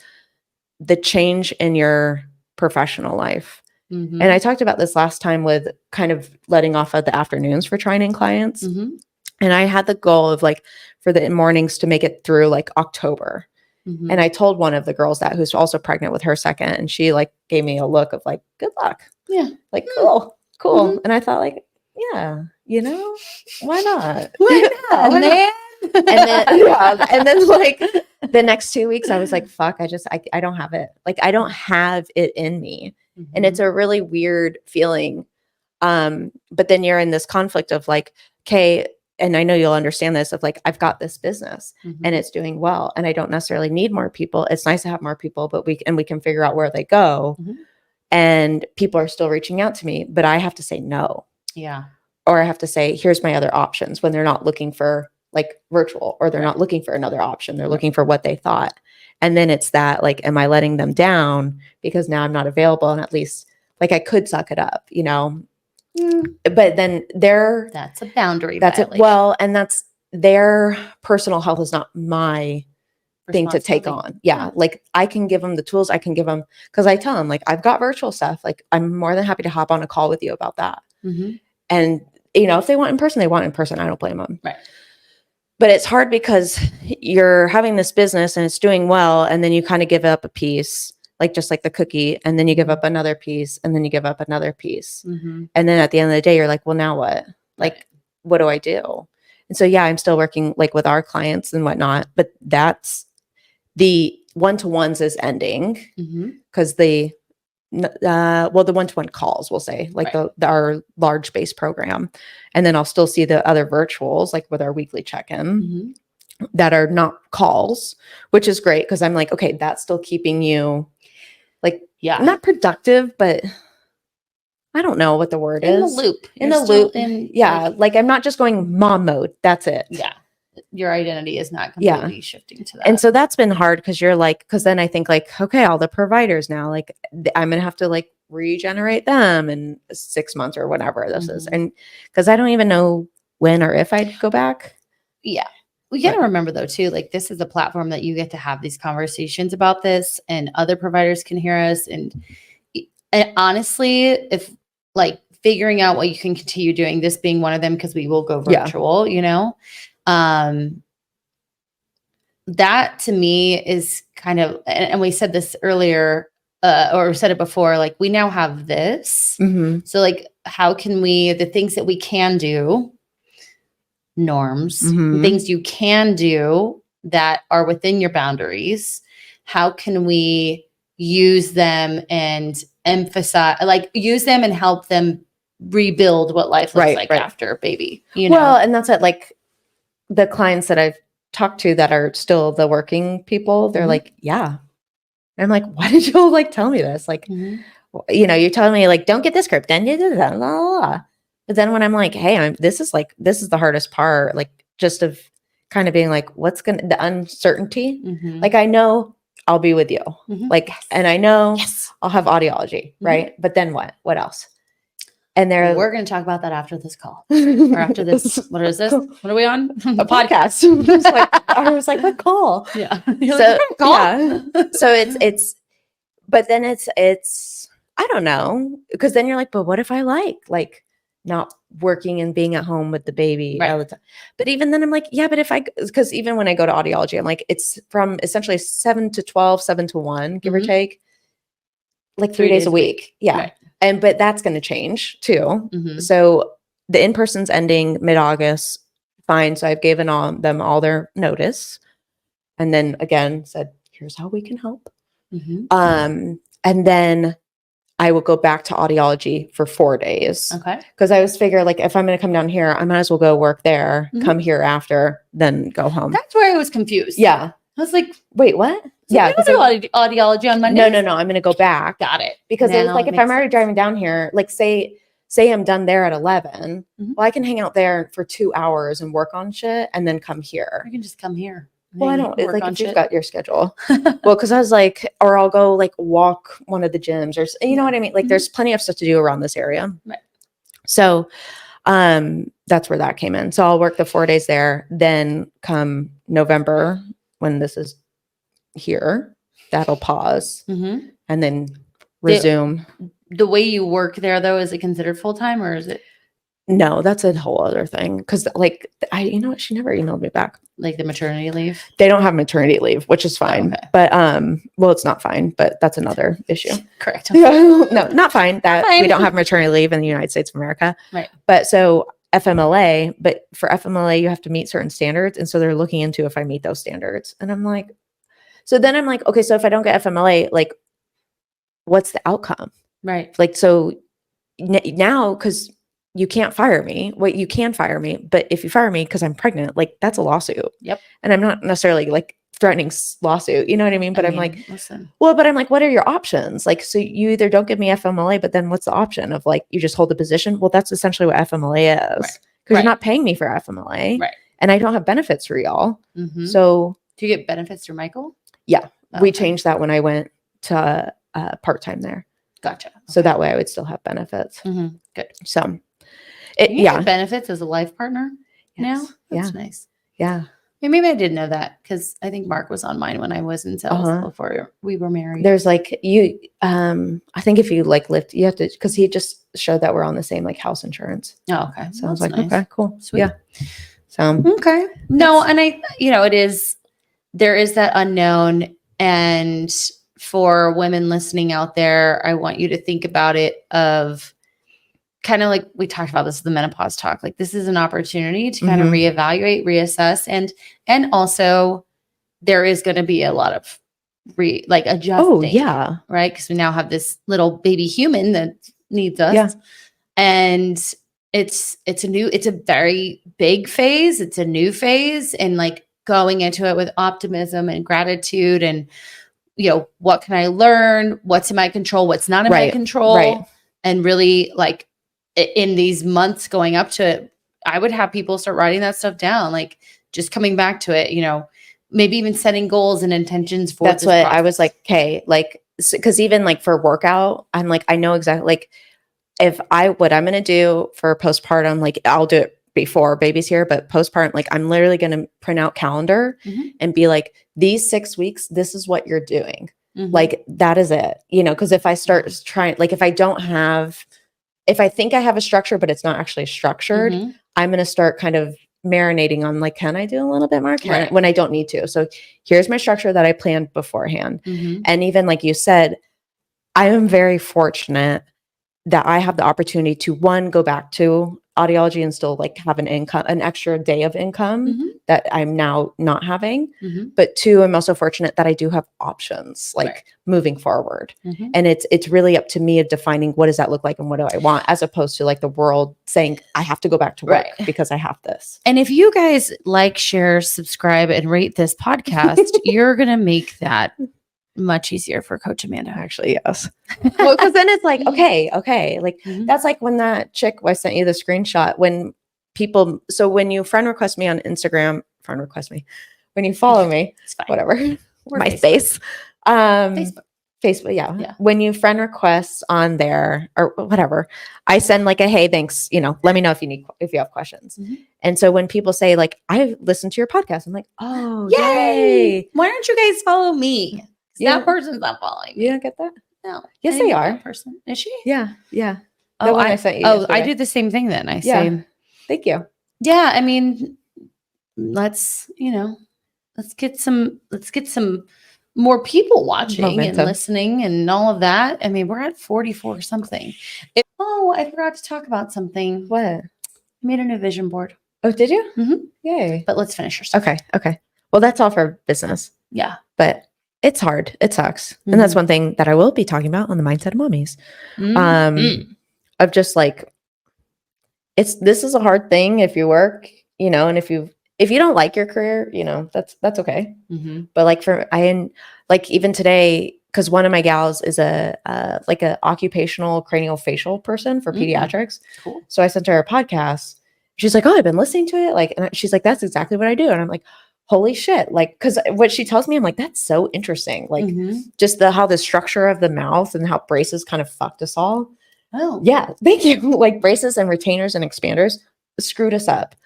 [SPEAKER 2] the change in your professional life. And I talked about this last time with kind of letting off of the afternoons for training clients. And I had the goal of like for the mornings to make it through like October. And I told one of the girls that who's also pregnant with her second, and she like gave me a look of like, good luck.
[SPEAKER 1] Yeah.
[SPEAKER 2] Like, cool. And I thought like, yeah, you know, why not?
[SPEAKER 1] Why not, man?
[SPEAKER 2] And then like the next 2 weeks, I was like, fuck, I don't have it. Like, I don't have it in me. Mm-hmm. And it's a really weird feeling. But then you're in this conflict of like, okay, and I know you'll understand this, of like, I've got this business and it's doing well and I don't necessarily need more people. It's nice to have more people, but we can figure out where they go. And people are still reaching out to me, but I have to say no.
[SPEAKER 1] Yeah.
[SPEAKER 2] Or I have to say, here's my other options, when they're not looking for like virtual, or they're not looking for another option. They're looking for what they thought. And then it's that, like, am I letting them down because now I'm not available? And at least like I could suck it up, you know? But then
[SPEAKER 1] that's a boundary.
[SPEAKER 2] That's it. Well, and that's their personal health is not my thing to take on. Yeah. Like I can give them the tools. I can give them, because I tell them like, I've got virtual stuff. Like I'm more than happy to hop on a call with you about that. And you know, if they want in person, they want in person. I don't blame them.
[SPEAKER 1] Right.
[SPEAKER 2] But it's hard because you're having this business and it's doing well. And then you kind of give up a piece, like just like the cookie. And then you give up another piece, and then you give up another piece. And then at the end of the day, you're like, well, now what? Like, what do I do? And so, yeah, I'm still working like with our clients and whatnot, but that's the one-to-ones is ending because the one-to-one calls, we'll say, like our large base program. And then I'll still see the other virtuals, like with our weekly check-in that are not calls, which is great. Cause I'm like, okay, that's still keeping you like, not productive, but I don't know what the word is.
[SPEAKER 1] In the loop.
[SPEAKER 2] In the loop. Like I'm not just going mom mode. That's it.
[SPEAKER 1] Yeah. Your identity is not completely shifting to that.
[SPEAKER 2] And so that's been hard because you're like, because then I think like, okay, all the providers now, like I'm going to have to like regenerate them in 6 months or whatever this is. And because I don't even know when or if I'd go back.
[SPEAKER 1] Yeah. We got to remember though, too, like this is a platform that you get to have these conversations about this, and other providers can hear us. And honestly, if like figuring out what you can continue doing, this being one of them, because we will go virtual, you know, that to me is kind of, and we said this earlier, or said it before, like we now have this. So like, how can we, the things that we can do, norms, things you can do that are within your boundaries, how can we use them and emphasize, like use them and help them rebuild what life looks like after baby, you know?
[SPEAKER 2] Well, and that's it. Like the clients that I've talked to that are still the working people, they're like, yeah. And I'm like, why did you like tell me this? Like, you know, you're telling me like, don't get this script, then you do that, blah, blah, blah. But then when I'm like, hey, this is the hardest part, like just of kind of being like, the uncertainty. Like, I know I'll be with you. Like, and I know I'll have audiology, right? But then what else? And
[SPEAKER 1] we're going to talk about that after this call or after this. What is this? What are we on?
[SPEAKER 2] A podcast. I was like, what call?
[SPEAKER 1] Yeah.
[SPEAKER 2] So, so it's, but then it's, I don't know. Because then you're like, but what if I like not working and being at home with the baby all the time? But even then I'm like, yeah, but because even when I go to audiology, I'm like, it's from essentially 7 to 12, 7 to 1, give or take, like 3 days a week. Yeah. But that's going to change too. So the in-person's ending mid-August. Fine. So I've given them all their notice. And then again said, here's how we can help. And then I will go back to audiology for 4 days. Okay. Because I was figuring like, if I'm going to come down here, I might as well go work there, come here after, then go home.
[SPEAKER 1] That's where I was confused.
[SPEAKER 2] Yeah.
[SPEAKER 1] I was like,
[SPEAKER 2] wait, what?
[SPEAKER 1] So yeah. Because audiology on Monday.
[SPEAKER 2] No. I'm going to go back.
[SPEAKER 1] Got it.
[SPEAKER 2] Because it was like, if I'm already driving down here, like say I'm done there at 11, well, I can hang out there for 2 hours and work on shit and then come here.
[SPEAKER 1] You can just come here.
[SPEAKER 2] Well, I don't, it's like if you've got your schedule. Well, because I was like, or I'll go like walk one of the gyms or, you know what I mean? Like there's plenty of stuff to do around this area. Right. So that's where that came in. So I'll work the 4 days there. Then come November, when this is here, that'll pause and then resume.
[SPEAKER 1] The way you work there though, is it considered full-time or is it?
[SPEAKER 2] No, that's a whole other thing. Cause like, you know what? She never emailed me back.
[SPEAKER 1] Like the maternity leave?
[SPEAKER 2] They don't have maternity leave, which is fine. Okay. But, well, it's not fine, but that's another issue.
[SPEAKER 1] Correct.
[SPEAKER 2] No, not fine. We don't have maternity leave in the United States of America.
[SPEAKER 1] Right.
[SPEAKER 2] But so FMLA, but for FMLA, you have to meet certain standards. And so they're looking into if I meet those standards. And I'm like, so then I'm like, okay, so if I don't get FMLA, like, what's the outcome?
[SPEAKER 1] Right.
[SPEAKER 2] Like, so now, because you can't fire me. Well, you can fire me, but if you fire me because I'm pregnant, like, that's a lawsuit.
[SPEAKER 1] Yep.
[SPEAKER 2] And I'm not necessarily like threatening lawsuit, you know what I mean? But I'm like,
[SPEAKER 1] listen.
[SPEAKER 2] Well, but I'm like, what are your options? Like, so you either don't give me FMLA, but then what's the option of like, you just hold the position? Well, that's essentially what FMLA is. Because you're not paying me for FMLA.
[SPEAKER 1] Right.
[SPEAKER 2] And I don't have benefits for y'all.
[SPEAKER 1] Mm-hmm.
[SPEAKER 2] So.
[SPEAKER 1] Do you get benefits through Michael?
[SPEAKER 2] Yeah. We changed that when I went to part-time there.
[SPEAKER 1] Gotcha. Okay.
[SPEAKER 2] So that way I would still have benefits.
[SPEAKER 1] Mm-hmm. Good.
[SPEAKER 2] So.
[SPEAKER 1] You get benefits as a life partner now? That's nice.
[SPEAKER 2] Yeah.
[SPEAKER 1] Maybe I did know that because I think Mark was on mine when I was in sales before we were married.
[SPEAKER 2] There's like I think if you like lift, you have to, because he just showed that we're on the same like house insurance.
[SPEAKER 1] Oh, okay.
[SPEAKER 2] So I was like, nice. Okay, cool.
[SPEAKER 1] Sweet.
[SPEAKER 2] Yeah. So
[SPEAKER 1] okay. No, and there is that unknown, and for women listening out there, I want you to think about it of kind of like we talked about this, the menopause talk, like this is an opportunity to kind of reevaluate, reassess, and also there is going to be a lot of adjusting.
[SPEAKER 2] Oh yeah.
[SPEAKER 1] Right. Cause we now have this little baby human that needs us. Yeah. And it's a very big phase. It's a new phase, and like going into it with optimism and gratitude and, what can I learn? What's in my control? What's not in my control? Right. And really like, in these months going up to it, I would have people start writing that stuff down, like just coming back to it, maybe even setting goals and intentions for
[SPEAKER 2] that's what process. I was like, okay, like, because even like for workout, I'm like, I know exactly like what I'm going to do for postpartum, like I'll do it before baby's here, but postpartum, like I'm literally going to print out calendar and be like, these 6 weeks, this is what you're doing. Like, that is it, because if I start trying, like if I think I have a structure, but it's not actually structured, I'm going to start kind of marinating on like, can I do a little bit more when I don't need to? So here's my structure that I planned beforehand. And even like you said, I am very fortunate that I have the opportunity to go back to audiology and still like have an extra day of income that I'm now not having. But two, I'm also fortunate that I do have options like moving forward. And it's really up to me of defining what does that look like and what do I want, as opposed to like the world saying I have to go back to work because I have this.
[SPEAKER 1] And if you guys like, share, subscribe, and rate this podcast, you're going to make that much easier for Coach Amanda.
[SPEAKER 2] Actually, yes. Well, because then it's like, okay. Like that's like when that chick, I sent you the screenshot when when you friend request me on Instagram, when you follow me, whatever, MySpace, Facebook. Yeah. When you friend request on there or whatever, I send like a, hey, thanks, let me know if you have questions. And so when people say like, I listened to your podcast, I'm like, oh, yay.
[SPEAKER 1] Why don't you guys follow me? That person's not following me.
[SPEAKER 2] You don't get that?
[SPEAKER 1] No.
[SPEAKER 2] Yes, they are.
[SPEAKER 1] That person. Is she?
[SPEAKER 2] Yeah. Yeah.
[SPEAKER 1] Oh, I sent you. Oh, I do the same thing then. I say,
[SPEAKER 2] thank you.
[SPEAKER 1] Yeah. I mean, let's get some more people watching and listening and all of that. I mean, we're at 44 something. I forgot to talk about something.
[SPEAKER 2] What?
[SPEAKER 1] I made a new vision board.
[SPEAKER 2] Oh, did you? Yay.
[SPEAKER 1] But let's finish your stuff.
[SPEAKER 2] Okay. Well, that's all for business.
[SPEAKER 1] Yeah.
[SPEAKER 2] But it's hard. It sucks. And that's one thing that I will be talking about on the Mindset of Mommies. Of just like, this is a hard thing if you work, and if you don't like your career, that's okay. But like even today, because one of my gals is a occupational craniofacial person for pediatrics.
[SPEAKER 1] Cool.
[SPEAKER 2] So I sent her a podcast. She's like, oh, I've been listening to it. And she's like, that's exactly what I do. And I'm like, holy shit. Like, cause what she tells me, I'm like, that's so interesting. Like just how the structure of the mouth and how braces kind of fucked us all.
[SPEAKER 1] Oh
[SPEAKER 2] yeah. Thank you. Like braces and retainers and expanders screwed us up.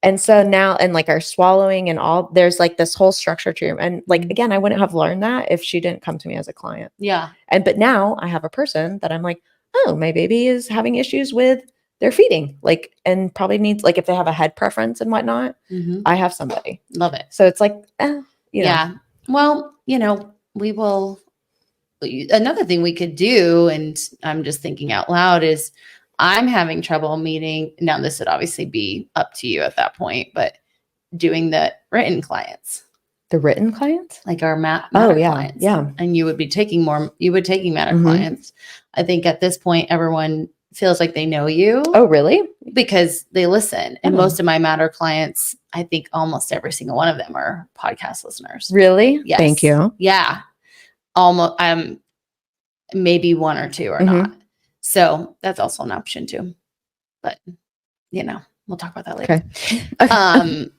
[SPEAKER 2] And so now, and like our swallowing and all, there's like this whole structure to it. And like, again, I wouldn't have learned that if she didn't come to me as a client.
[SPEAKER 1] Yeah.
[SPEAKER 2] But now I have a person that I'm like, oh, my baby is having issues with their feeding, like, and probably needs, like, if they have a head preference and whatnot, I have somebody.
[SPEAKER 1] Love it.
[SPEAKER 2] So it's like,
[SPEAKER 1] yeah. Well, we will, another thing we could do, and I'm just thinking out loud, is I'm having trouble meeting. Now, this would obviously be up to you at that point, but doing the written clients.
[SPEAKER 2] The written clients?
[SPEAKER 1] Like our matter clients.
[SPEAKER 2] Yeah.
[SPEAKER 1] And you would be taking matter clients. I think at this point, everyone feels like they know you.
[SPEAKER 2] Oh, really?
[SPEAKER 1] Because they listen. And most of my matter clients, I think almost every single one of them are podcast listeners.
[SPEAKER 2] Really?
[SPEAKER 1] Yes.
[SPEAKER 2] Thank you.
[SPEAKER 1] Yeah. Almost. Maybe one or two are not. So that's also an option too. But, we'll talk about that later.
[SPEAKER 2] Okay.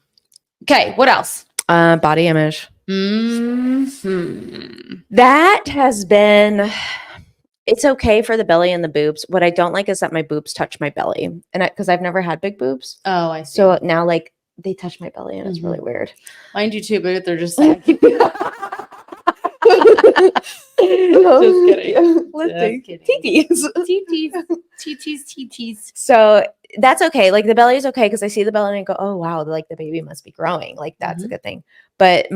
[SPEAKER 1] Okay. What else?
[SPEAKER 2] Body image. That has been, it's okay for the belly and the boobs. What I don't like is that my boobs touch my belly. And because I've never had big boobs.
[SPEAKER 1] Oh, I see.
[SPEAKER 2] So now like they touch my belly and it's really weird.
[SPEAKER 1] Mine do too, but they're just like. Just kidding. TTs.
[SPEAKER 2] So that's okay. Like the belly is okay because I see the belly and I go, oh wow, like the baby must be growing. Like that's a good thing. But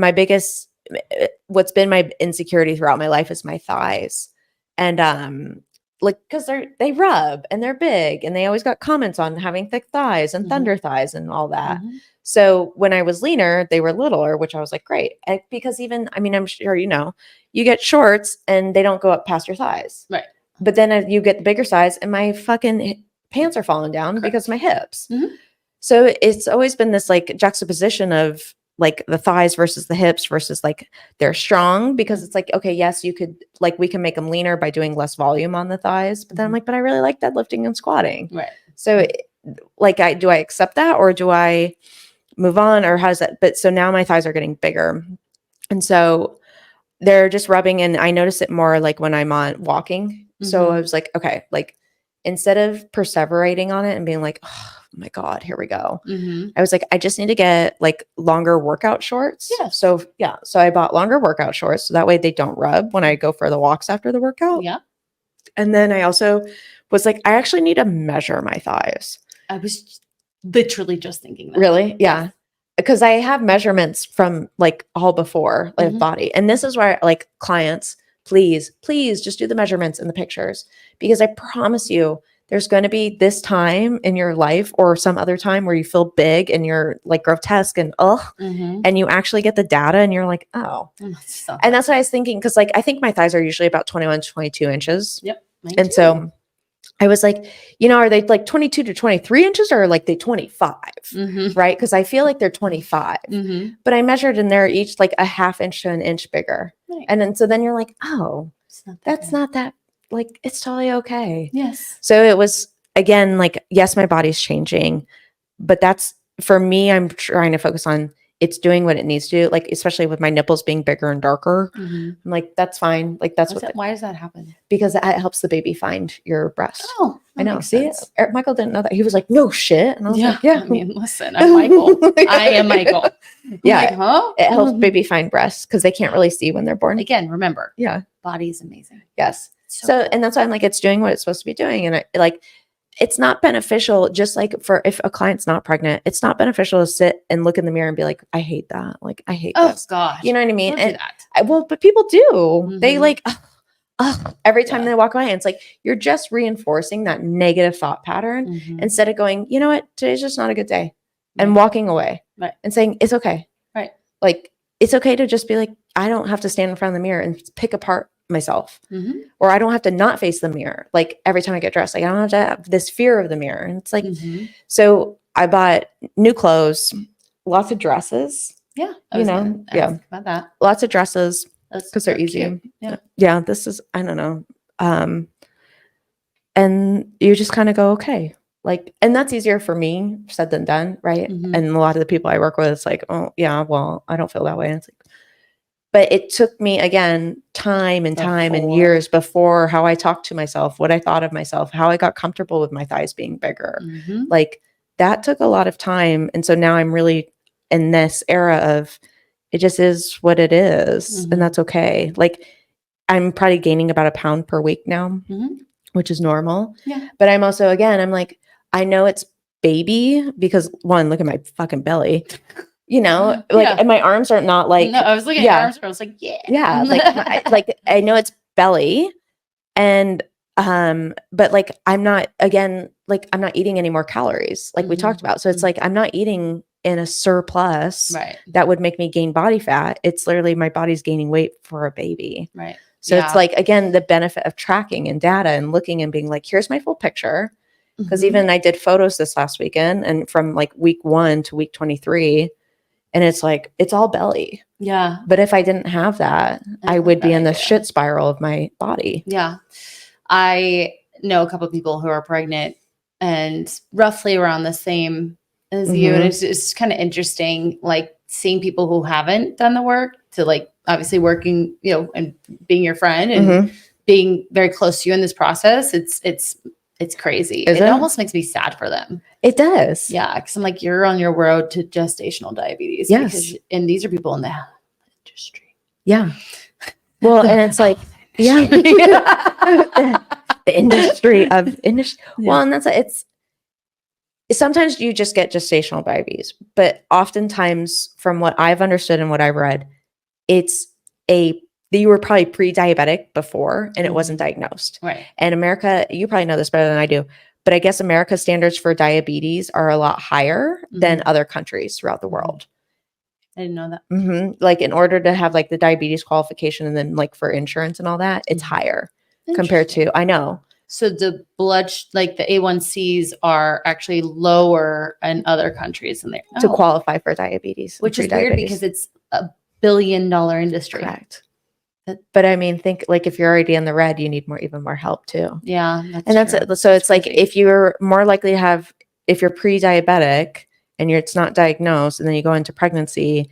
[SPEAKER 2] what's been my insecurity throughout my life is my thighs. And like because they rub and they're big and they always got comments on having thick thighs and thunder thighs and all that. So when I was leaner, they were littler, which I was like, great. Because I'm sure you get shorts and they don't go up past your thighs.
[SPEAKER 1] Right.
[SPEAKER 2] But then you get the bigger size and my fucking pants are falling down because of my hips. So it's always been this like juxtaposition of like the thighs versus the hips versus like they're strong because it's like, okay, yes, you could like, we can make them leaner by doing less volume on the thighs. But then I'm like, but I really like deadlifting and squatting.
[SPEAKER 1] Right.
[SPEAKER 2] So like, do I accept that or do I move on or how does that? But so now my thighs are getting bigger. And so they're just rubbing and I notice it more like when I'm on walking. So I was like, okay, like instead of perseverating on it and being like, oh my God, here we go. I was like, I just need to get like longer workout shorts.
[SPEAKER 1] Yeah.
[SPEAKER 2] So I bought longer workout shorts. So that way they don't rub when I go for the walks after the workout.
[SPEAKER 1] Yeah.
[SPEAKER 2] And then I also was like, I actually need to measure my thighs.
[SPEAKER 1] I was literally just thinking that.
[SPEAKER 2] Really? Yeah. Because I have measurements from like all before like body. And this is where like clients, please just do the measurements and the pictures because I promise you there's going to be this time in your life or some other time where you feel big and you're like grotesque and and you actually get the data and you're like, oh, and that's what I was thinking. Cause like, I think my thighs are usually about 21 to 22 inches.
[SPEAKER 1] Yep.
[SPEAKER 2] And so I was like, are they like 22 to 23 inches or like they 25? Right. Cause I feel like they're 25, but I measured and they're each like a half inch to an inch bigger. Right. And then, so then you're like, oh, that's not that like, it's totally okay.
[SPEAKER 1] Yes.
[SPEAKER 2] So it was again, like, yes, my body's changing, but that's for me, I'm trying to focus on it's doing what it needs to do. Like, especially with my nipples being bigger and darker. I'm like, that's fine. Like
[SPEAKER 1] why does that happen?
[SPEAKER 2] Because it helps the baby find your breast.
[SPEAKER 1] Oh,
[SPEAKER 2] I know. See, Michael didn't know that. He was like, no shit. And I was like, yeah.
[SPEAKER 1] I mean, listen, I'm Michael. I am Michael.
[SPEAKER 2] Yeah.
[SPEAKER 1] Like, huh?
[SPEAKER 2] It helps baby find breasts because they can't really see when they're born.
[SPEAKER 1] Again, remember.
[SPEAKER 2] Yeah.
[SPEAKER 1] Body is amazing.
[SPEAKER 2] Yes. So and that's why I'm like, it's doing what it's supposed to be doing. And it's not beneficial, just like if a client's not pregnant, it's not beneficial to sit and look in the mirror and be like, I hate that. Like, I hate this.
[SPEAKER 1] Oh, gosh.
[SPEAKER 2] You know what I mean?
[SPEAKER 1] Don't do that.
[SPEAKER 2] But people do. They like, every time they walk by, and it's like, you're just reinforcing that negative thought pattern instead of going, you know what, today's just not a good day and walking away and saying, it's okay.
[SPEAKER 1] Right.
[SPEAKER 2] Like, it's okay to just be like, I don't have to stand in front of the mirror and pick apart myself or I don't have to not face the mirror. Like every time I get dressed, like I don't have to have this fear of the mirror. And it's like, so I bought new clothes, lots of dresses.
[SPEAKER 1] Yeah. About that.
[SPEAKER 2] Lots of dresses because they're easy.
[SPEAKER 1] Cute. Yeah.
[SPEAKER 2] Yeah. This is, I don't know. And you just kind of go, okay. Like, and that's easier for me said than done. Right. And a lot of the people I work with, it's like, oh yeah, well, I don't feel that way. And it's like, but it took me again, time and years before how I talked to myself, what I thought of myself, how I got comfortable with my thighs being bigger. Like that took a lot of time. And so now I'm really in this era of it just is what it is. And that's okay. Like I'm probably gaining about 1 pound per week now, which is normal.
[SPEAKER 1] Yeah.
[SPEAKER 2] But I'm also, again, I'm like, I know it's baby because one, look at my fucking belly. You know, like, and my arms are not like,
[SPEAKER 1] no, I was looking at your arms, I was like,
[SPEAKER 2] like, like I know it's belly and But like, I'm not eating any more calories like we talked about. So it's like, I'm not eating in a surplus that would make me gain body fat. It's literally my body's gaining weight for a baby.
[SPEAKER 1] Right.
[SPEAKER 2] So it's like, again, the benefit of tracking and data and looking and being like, here's my full picture. Because even I did photos this last weekend and from like week 1 to week 23, and it's like, it's all belly.
[SPEAKER 1] Yeah.
[SPEAKER 2] But if I didn't have that, I would be in the shit spiral of my body.
[SPEAKER 1] Yeah. I know a couple of people who are pregnant and roughly around the same as you. And it's kind of interesting, like seeing people who haven't done the work to like obviously working, you know, and being your friend and being very close to you in this process. It's crazy. It almost makes me sad for them.
[SPEAKER 2] It does.
[SPEAKER 1] Yeah. Because I'm like, you're on your road to gestational diabetes.
[SPEAKER 2] Yes.
[SPEAKER 1] And these are people in the industry.
[SPEAKER 2] Yeah. Well, and it's like, the industry of industry. Well, and it's sometimes you just get gestational diabetes, but oftentimes from what I've understood and what I've read, you were probably pre-diabetic before and it wasn't diagnosed.
[SPEAKER 1] Right.
[SPEAKER 2] And America, you probably know this better than I do, but I guess America's standards for diabetes are a lot higher than other countries throughout the world.
[SPEAKER 1] I didn't know that.
[SPEAKER 2] Like in order to have like the diabetes qualification and then like for insurance and all that, it's higher compared to, I know.
[SPEAKER 1] So the blood, like the A1Cs are actually lower in other countries than
[SPEAKER 2] to qualify for diabetes.
[SPEAKER 1] Which is weird because it's $1 billion industry.
[SPEAKER 2] Correct. But I mean, think like if you're already in the red, you need even more help too.
[SPEAKER 1] Yeah.
[SPEAKER 2] That's it. So it's like, if you're more likely to have, if you're pre-diabetic, and it's not diagnosed, and then you go into pregnancy,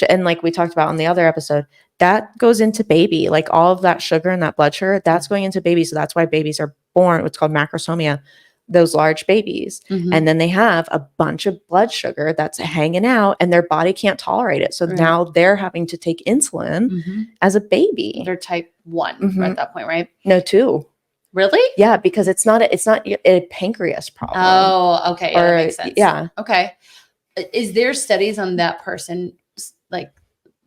[SPEAKER 2] and like we talked about on the other episode, that goes into baby, like all of that sugar and that blood sugar, that's going into baby. So that's why babies are born, what's called macrosomia, those large babies. And then they have a bunch of blood sugar that's hanging out and their body can't tolerate it. So now they're having to take insulin as a baby.
[SPEAKER 1] They're type 1 at that point, right?
[SPEAKER 2] No, 2.
[SPEAKER 1] Really?
[SPEAKER 2] Yeah, because it's not a pancreas problem.
[SPEAKER 1] Oh, okay. Yeah, that makes sense.
[SPEAKER 2] Yeah.
[SPEAKER 1] Okay. Is there studies on that person, like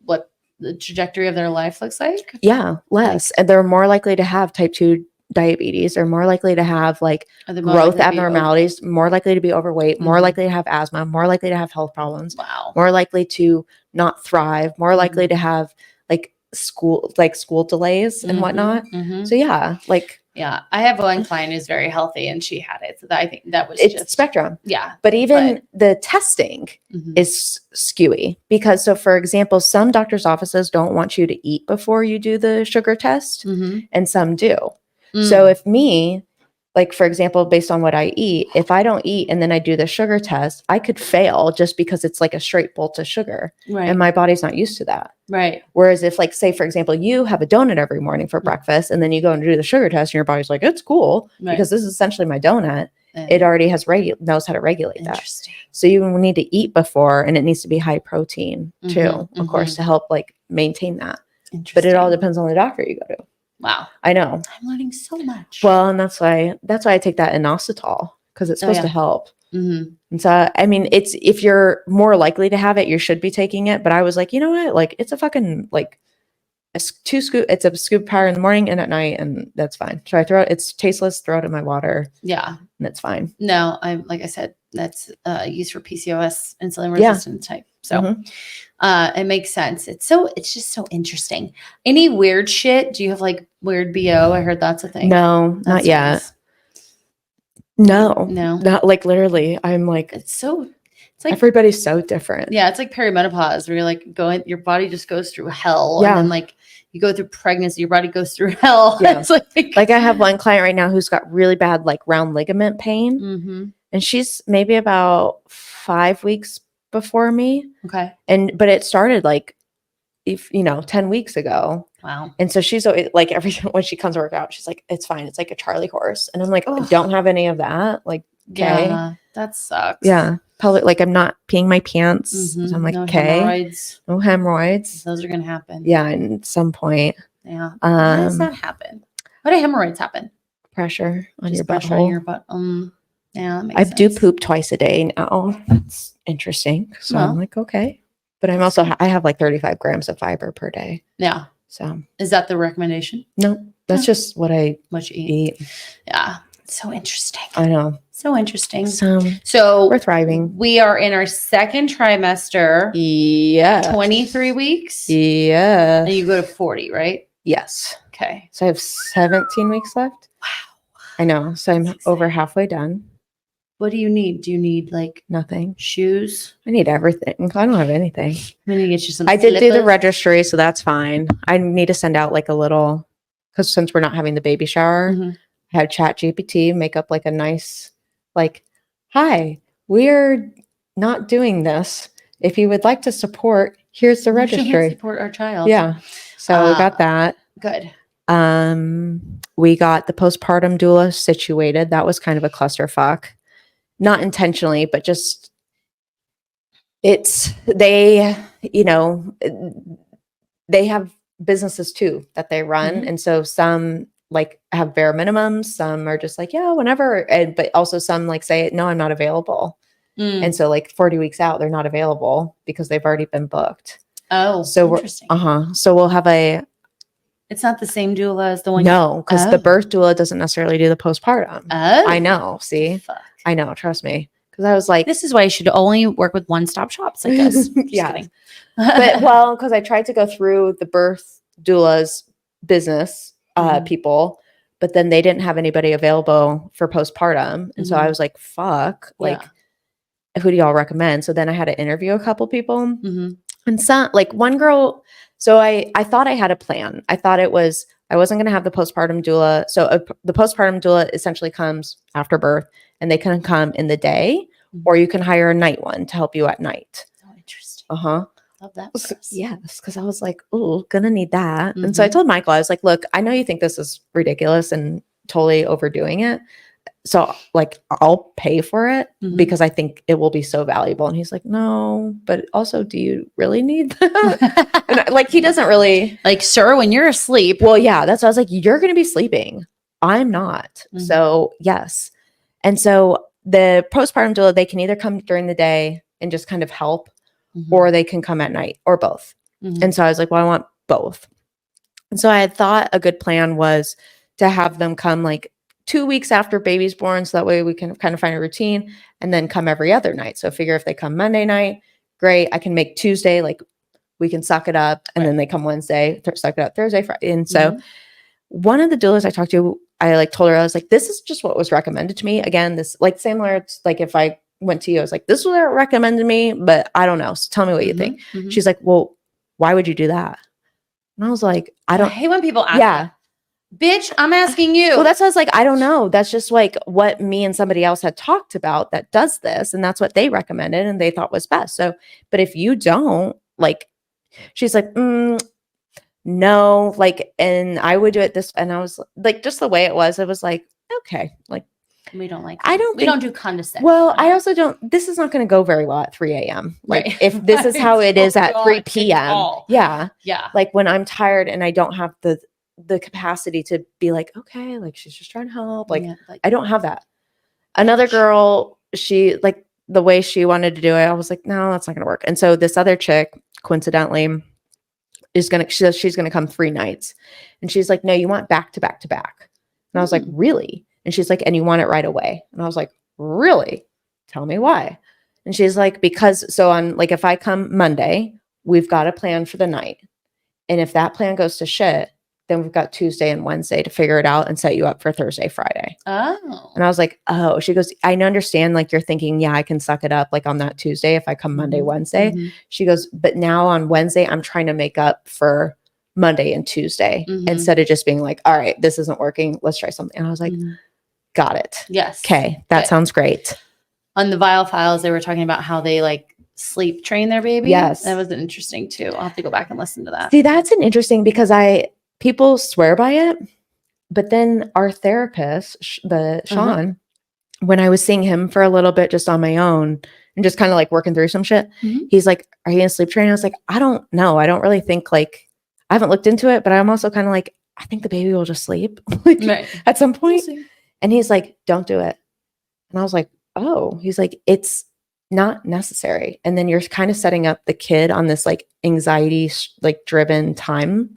[SPEAKER 1] what the trajectory of their life looks like?
[SPEAKER 2] Yeah, less. And they're more likely to have type 2 diabetes. They're more likely to have like growth abnormalities, more likely to be overweight, more likely to have asthma, more likely to have health problems.
[SPEAKER 1] Wow.
[SPEAKER 2] More likely to not thrive, more likely to have like school delays and whatnot. So yeah, like.
[SPEAKER 1] Yeah, I have one client who's very healthy and she had it. So I think that was
[SPEAKER 2] just spectrum.
[SPEAKER 1] Yeah.
[SPEAKER 2] But even the testing is skewy because, so for example, some doctors' offices don't want you to eat before you do the sugar test and some do. So if like, for example, based on what I eat, if I don't eat and then I do the sugar test, I could fail just because it's like a straight bolt of sugar.
[SPEAKER 1] Right.
[SPEAKER 2] And my body's not used to that.
[SPEAKER 1] Right.
[SPEAKER 2] Whereas if like, say, for example, you have a donut every morning for breakfast and then you go and do the sugar test and your body's like, it's cool because this is essentially my donut. It already knows how to regulate that. So you need to eat before and it needs to be high protein too, of course, to help like maintain that. But it all depends on the doctor you go to.
[SPEAKER 1] Wow.
[SPEAKER 2] I know.
[SPEAKER 1] I'm learning so much.
[SPEAKER 2] Well, and that's why I take that inositol because it's supposed to help. And so, I mean, if you're more likely to have it, you should be taking it. But I was like, you know what? Like, it's a fucking like it's a scoop of powder in the morning and at night, and that's fine. So I it's tasteless, throw it in my water. Yeah. And it's fine.
[SPEAKER 1] No, like I said, that's used for PCOS, insulin resistant type. So it makes sense. It's just so interesting. Any weird shit? Do you have like weird BO? I heard that's a thing.
[SPEAKER 2] No, not yet. Nice. No, not like literally. I'm like,
[SPEAKER 1] it's like
[SPEAKER 2] everybody's so different.
[SPEAKER 1] Yeah. It's like perimenopause where you're like your body just goes through hell. Yeah. And then like you go through pregnancy, your body goes through hell. Yeah. It's like I have one client right now who's got really bad like round ligament pain. And she's maybe about 5 weeks before me. Okay. But it started like, 10 weeks ago. Wow. And so she's like, every time when she comes to work out, she's like, it's fine. It's like a Charlie horse. And I'm like, I don't have any of that. Like, okay. Yeah, that sucks. Yeah. Probably like I'm not peeing my pants. So I'm like, okay. No hemorrhoids. Those are going to happen. Yeah. And at some point. Yeah. How does that happen? Why do hemorrhoids happen? Pressure on your butthole. Pressure on your butt. Yeah. That makes sense. Do poop twice a day now. That's interesting. So I'm like, okay. But I have like 35 grams of fiber per day. Yeah. So is that the recommendation? No.
[SPEAKER 2] That's just what I
[SPEAKER 1] much
[SPEAKER 2] eat.
[SPEAKER 1] Yeah. So interesting.
[SPEAKER 2] I know.
[SPEAKER 1] So interesting.
[SPEAKER 2] So we're thriving.
[SPEAKER 1] We are in our second trimester.
[SPEAKER 2] Yeah.
[SPEAKER 1] 23 weeks.
[SPEAKER 2] Yeah.
[SPEAKER 1] And you go to 40, right?
[SPEAKER 2] Yes.
[SPEAKER 1] Okay.
[SPEAKER 2] So I have 17 weeks left.
[SPEAKER 1] Wow.
[SPEAKER 2] I know. So I'm over halfway done.
[SPEAKER 1] What do you need? Do you need like
[SPEAKER 2] nothing?
[SPEAKER 1] Shoes?
[SPEAKER 2] I need everything. I don't have anything.
[SPEAKER 1] I'm gonna get you some.
[SPEAKER 2] I did do the registry, so that's fine. I need to send out like a little, because since we're not having the baby shower, I had ChatGPT make up like a nice, like, hi, we're not doing this. If you would like to support, here's the registry.
[SPEAKER 1] Support our child.
[SPEAKER 2] Yeah. So we got that.
[SPEAKER 1] Good.
[SPEAKER 2] We got the postpartum doula situated. That was kind of a clusterfuck. Not intentionally, but just they have businesses too that they run. And so some like have bare minimums, some are just like, yeah, whenever. But also some like say, no, I'm not available. And so like 40 weeks out, they're not available because they've already been booked.
[SPEAKER 1] Oh,
[SPEAKER 2] so
[SPEAKER 1] interesting.
[SPEAKER 2] So we'll have
[SPEAKER 1] it's not the same doula as the one.
[SPEAKER 2] No, because the birth doula doesn't necessarily do the postpartum.
[SPEAKER 1] Oh,
[SPEAKER 2] I know. See,
[SPEAKER 1] fuck.
[SPEAKER 2] I know. Trust me. Because I was like,
[SPEAKER 1] this is why you should only work with one-stop shops like us.
[SPEAKER 2] Yeah. But well, because I tried to go through the birth doula's business people, but then they didn't have anybody available for postpartum. And so I was like, fuck, like, who do y'all recommend? So then I had to interview a couple people. And some, like one girl, so I thought I had a plan. I thought it was, I wasn't going to have the postpartum doula. So the postpartum doula essentially comes after birth, and they can come in the day, or you can hire a night one to help you at night.
[SPEAKER 1] Oh, interesting.
[SPEAKER 2] Love that. Yes, because I was like, oh, gonna need that.
[SPEAKER 1] Mm-hmm.
[SPEAKER 2] And so I told Michael, I was like, look, I know you think this is ridiculous and totally overdoing it. So like, I'll pay for it because I think it will be so valuable. And he's like, no, but also, do you really need that? And like, he doesn't really
[SPEAKER 1] like, sir, when you're asleep.
[SPEAKER 2] Well, yeah, that's why I was like, you're going to be sleeping. I'm not. So yes. And so the postpartum doula, they can either come during the day and just kind of help, or they can come at night, or both. And so I was like, well, I want both. And so I had thought a good plan was to have them come like 2 weeks after baby's born. So that way we can kind of find a routine, and then come every other night. So figure if they come Monday night, great. I can make Tuesday, like we can suck it up. And then they come Wednesday, suck it up Thursday, Friday. And so one of the doulas I talked to, I like told her, I was like, this is just what was recommended to me. Again, this like similar, it's like if I went to you, I was like, this was what recommended me, but I don't know. So tell me what you think. She's like, well, why would you do that? And I was like, I
[SPEAKER 1] hate when people ask.
[SPEAKER 2] Yeah.
[SPEAKER 1] Bitch, I'm asking you.
[SPEAKER 2] Well, that's what I was like, I don't know. That's just like what me and somebody else had talked about that does this. And that's what they recommended and they thought was best. So, but if you don't, like, she's like, no, like, and I would do it this, and I was like, just the way it was like, okay, like,
[SPEAKER 1] we don't like,
[SPEAKER 2] we
[SPEAKER 1] don't do condescension.
[SPEAKER 2] Well, I also don't, this is not going to go very well at 3 a.m. Like if this is how it is at 3 p.m. Yeah. Like when I'm tired and I don't have the capacity to be like, okay, like she's just trying to help. Like, I don't have that. Another girl, she like the way she wanted to do it, I was like, no, that's not going to work. And so this other chick, coincidentally, she's going to come 3 nights. And she's like, no, you want back to back to back. And I was like, really? And she's like, and you want it right away. And I was like, really? Tell me why. And she's like, because so on, like, if I come Monday, we've got a plan for the night. And if that plan goes to shit, then we've got Tuesday and Wednesday to figure it out and set you up for Thursday, Friday.
[SPEAKER 1] Oh.
[SPEAKER 2] And I was like, oh, she goes, I understand. Like you're thinking, yeah, I can suck it up like on that Tuesday if I come Monday, Wednesday. She goes, but now on Wednesday, I'm trying to make up for Monday and Tuesday instead of just being like, all right, this isn't working. Let's try something. And I was like, got it.
[SPEAKER 1] Yes.
[SPEAKER 2] Okay. That sounds great.
[SPEAKER 1] On the Vile Files, they were talking about how they like sleep train their baby.
[SPEAKER 2] Yes.
[SPEAKER 1] That was interesting too. I'll have to go back and listen to that.
[SPEAKER 2] See, that's an interesting because people swear by it, but then our therapist, Sean, when I was seeing him for a little bit just on my own and just kind of like working through some shit, he's like, are you in sleep training? I was like, I don't know. I don't really think like, I haven't looked into it, but I'm also kind of like, I think the baby will just sleep like at some point. And he's like, don't do it. And I was like, oh, he's like, it's not necessary. And then you're kind of setting up the kid on this like anxiety, like driven time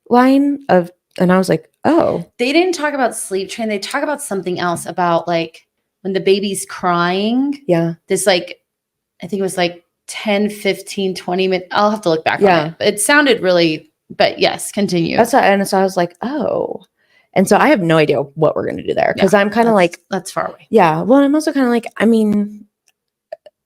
[SPEAKER 2] line of And I was like, oh.
[SPEAKER 1] They didn't talk about sleep train. They talk about something else about like when the baby's crying.
[SPEAKER 2] Yeah.
[SPEAKER 1] This like, I think it was like 10, 15, 20 minutes. I'll have to look back on it. It sounded really, but yes, continue.
[SPEAKER 2] And so I was like, oh. And so I have no idea what we're going to do there because I'm kind of like.
[SPEAKER 1] That's far away.
[SPEAKER 2] Yeah. Well, I'm also kind of like, I mean,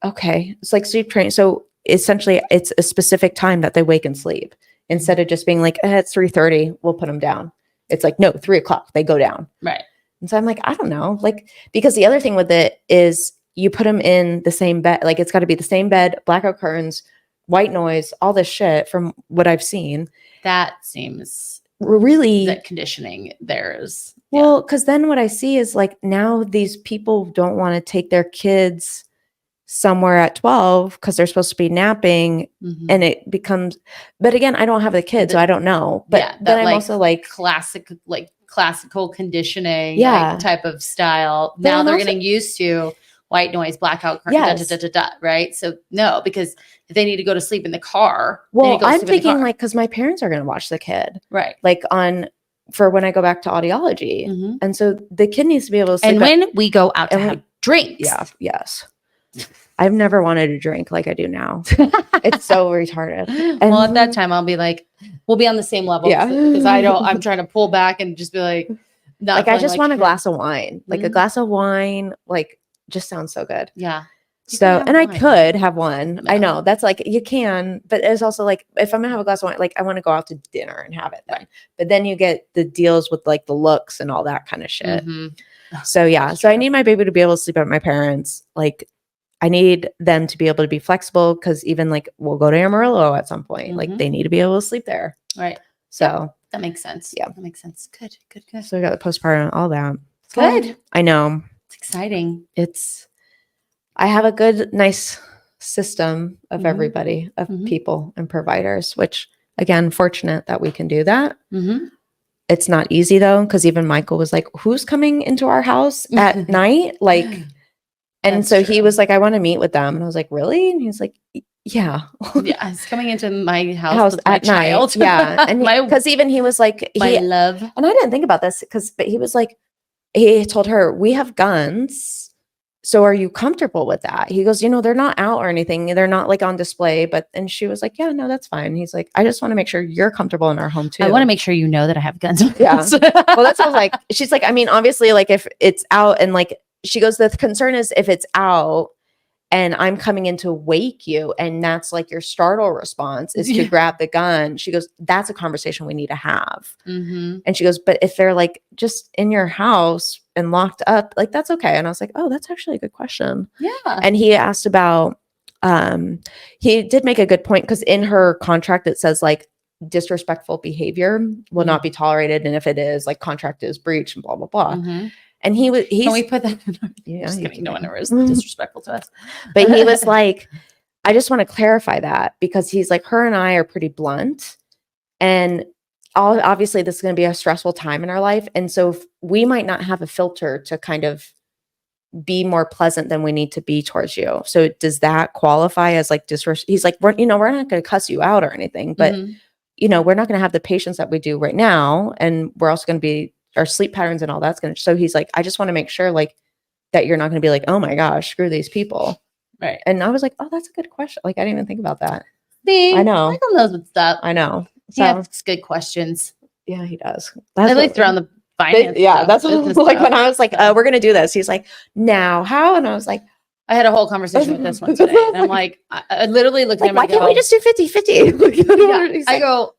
[SPEAKER 2] okay. It's like sleep training. So essentially it's a specific time that they wake and sleep instead of just being like, it's 3:30. We'll put them down. It's like, no, 3:00. They go down.
[SPEAKER 1] Right.
[SPEAKER 2] And so I'm like, I don't know. Like, because the other thing with it is you put them in the same bed. Like it's got to be the same bed, blackout curtains, white noise, all this shit from what I've seen.
[SPEAKER 1] That seems
[SPEAKER 2] really
[SPEAKER 1] that conditioning there is.
[SPEAKER 2] Well, because then what I see is like now these people don't want to take their kids somewhere at 12 because they're supposed to be napping and it becomes, but again, I don't have the kids, so I don't know. But then I'm like also like
[SPEAKER 1] classical conditioning like, type of style. But now they're getting used to white noise, blackout curtain, right? So no, because if they need to go to sleep in the car.
[SPEAKER 2] Well, I'm thinking like, because my parents are going to watch the kid.
[SPEAKER 1] Right.
[SPEAKER 2] Like for when I go back to audiology. And so the kid needs to be able to sleep.
[SPEAKER 1] And when we go out to have drinks.
[SPEAKER 2] Yeah. Yes. I've never wanted to drink like I do now. It's so retarded. And
[SPEAKER 1] well, at that time I'll be like, we'll be on the same level. Yeah. Because I'm trying to pull back and just be like,
[SPEAKER 2] like I just want a glass of wine. Like a glass of wine, like just sounds so good.
[SPEAKER 1] Yeah.
[SPEAKER 2] So, and I could have one. No. I know that's like, you can, but it's also like, if I'm gonna have a glass of wine, like I want to go out to dinner and have it then. Right. But then you get the deals with like the looks and all that kind of shit. So yeah. So I need my baby to be able to sleep at my parents. Like I need them to be able to be flexible because even like we'll go to Amarillo at some point. Like they need to be able to sleep there.
[SPEAKER 1] Right.
[SPEAKER 2] So
[SPEAKER 1] that makes sense.
[SPEAKER 2] Yeah.
[SPEAKER 1] That makes sense. Good.
[SPEAKER 2] So I got the postpartum, all that.
[SPEAKER 1] Good.
[SPEAKER 2] I know.
[SPEAKER 1] It's exciting.
[SPEAKER 2] I have a good, nice system of everybody, of people and providers, which again, fortunate that we can do that. It's not easy though, because even Michael was like, who's coming into our house at night? Like, and
[SPEAKER 1] that's
[SPEAKER 2] so
[SPEAKER 1] true.
[SPEAKER 2] he was like, I want to meet with them. And I was like, really? And he's like, yeah.
[SPEAKER 1] Yeah, he's coming into my house with
[SPEAKER 2] at
[SPEAKER 1] my child.
[SPEAKER 2] Night. Yeah. And because even he was like,
[SPEAKER 1] my love.
[SPEAKER 2] And I didn't think about this but he was like, he told her, we have guns. So are you comfortable with that? He goes, they're not out or anything. They're not like on display, and she was like, yeah, no, that's fine. He's like, I just want to make sure you're comfortable in our home too.
[SPEAKER 1] I want to make sure you know that I have guns.
[SPEAKER 2] Yeah. Well, that sounds like, she's like, I mean, obviously like if it's out and like, she goes, the concern is if it's out and I'm coming in to wake you and that's like your startle response is to grab the gun. She goes, that's a conversation we need to have. And she goes, but if they're like just in your house and locked up, like that's okay. And I was like, oh, that's actually a good question.
[SPEAKER 1] Yeah.
[SPEAKER 2] And he asked about, he did make a good point because in her contract, it says like disrespectful behavior will not be tolerated. And if it is, like contract is breached and blah, blah, blah. And can
[SPEAKER 1] we put that in our,
[SPEAKER 2] yeah,
[SPEAKER 1] just kidding, no one ever is disrespectful to us.
[SPEAKER 2] But he was like, I just want to clarify that because he's like, her and I are pretty blunt. And obviously this is going to be a stressful time in our life. And so we might not have a filter to kind of be more pleasant than we need to be towards you. So does that qualify as like he's like, we're not going to cuss you out or anything, but we're not going to have the patience that we do right now. And we're also going to be, our sleep patterns and all that's going to, so he's like, I just want to make sure like that you're not going to be like, oh my gosh, screw these people.
[SPEAKER 1] Right.
[SPEAKER 2] And I was like, oh, that's a good question. Like, I didn't even think about that.
[SPEAKER 1] See,
[SPEAKER 2] I know.
[SPEAKER 1] Michael knows what's up.
[SPEAKER 2] I know.
[SPEAKER 1] So, he asks good questions.
[SPEAKER 2] Yeah, he does.
[SPEAKER 1] I like throwing the finance.
[SPEAKER 2] That's what like when I was like, we're going to do this. He's like, now how? And I was like,
[SPEAKER 1] I had a whole conversation with this one today. And I'm like, I literally looked at him.
[SPEAKER 2] Why can't we just do 50-50?
[SPEAKER 1] I go,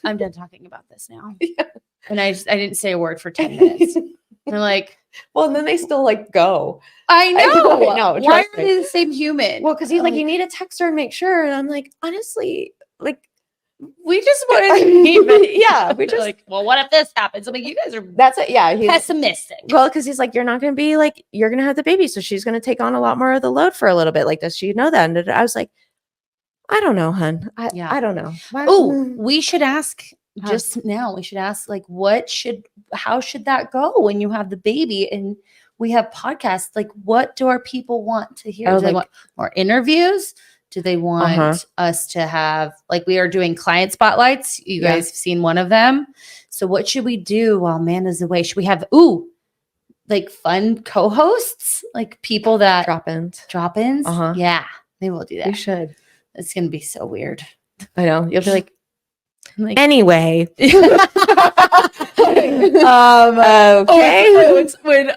[SPEAKER 1] I'm done talking about this now. Yeah. And I didn't say a word for 10 minutes. And I'm like,
[SPEAKER 2] well, and then they still like go.
[SPEAKER 1] I know. Why are
[SPEAKER 2] me.
[SPEAKER 1] they the same human?
[SPEAKER 2] Well, because he's like, you need to text her and make sure. And I'm like, honestly, like,
[SPEAKER 1] we just wanted to be,
[SPEAKER 2] yeah. We just
[SPEAKER 1] like, well, what if this happens? I'm like, you guys are
[SPEAKER 2] that's it. Yeah. He's
[SPEAKER 1] pessimistic.
[SPEAKER 2] Well, because he's like, you're not going to be like, you're going to have the baby. So she's going to take on a lot more of the load for a little bit. Like, does she know that? And I was like, I don't know, hun. I don't know.
[SPEAKER 1] Oh, we should ask just now. We should ask like, how should that go when you have the baby and we have podcasts? Like, what do our people want to hear? Do they want more interviews? Do they want us to have, like, we are doing client spotlights. You guys have seen one of them. So what should we do while Amanda's away? Should we have, like fun co-hosts, like people that
[SPEAKER 2] drop-ins?
[SPEAKER 1] Yeah, maybe we'll do that.
[SPEAKER 2] We should.
[SPEAKER 1] It's going to be so weird.
[SPEAKER 2] I know. You'll be like anyway. Okay.
[SPEAKER 1] When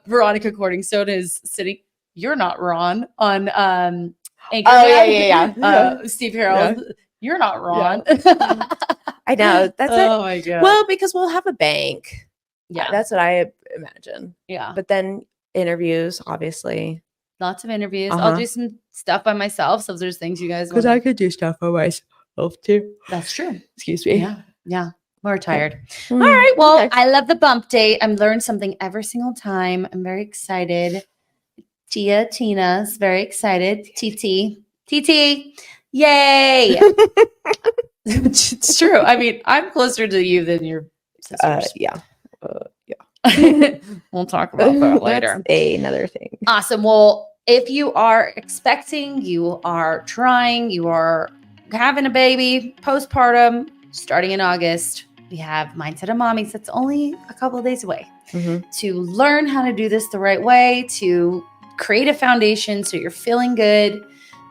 [SPEAKER 1] Veronica Corningstone is sitting, you're not Ron on Anchor.
[SPEAKER 2] Yeah.
[SPEAKER 1] Steve Harold, you're not Ron.
[SPEAKER 2] Yeah. I know. That's it.
[SPEAKER 1] Oh my god.
[SPEAKER 2] Well, because we'll have a bank.
[SPEAKER 1] Yeah,
[SPEAKER 2] that's what I imagine.
[SPEAKER 1] Yeah,
[SPEAKER 2] but then interviews, obviously.
[SPEAKER 1] Lots of interviews. I'll do some stuff by myself. So if there's things you guys want,
[SPEAKER 2] because I could do stuff by myself too.
[SPEAKER 1] That's true.
[SPEAKER 2] Excuse me.
[SPEAKER 1] Yeah. We're tired. All right. Well, I love the bump date. I've learned something every single time. I'm very excited. Tina's very excited. TT. Yay. It's true. I mean, I'm closer to you than your sisters.
[SPEAKER 2] Yeah.
[SPEAKER 1] We'll talk about that later.
[SPEAKER 2] That's another thing.
[SPEAKER 1] Awesome. Well, if you are expecting, you are trying, you are having a baby, postpartum, starting in August, we have Mindset of Mommies. That's only a couple of days away to learn how to do this the right way, to create a foundation so you're feeling good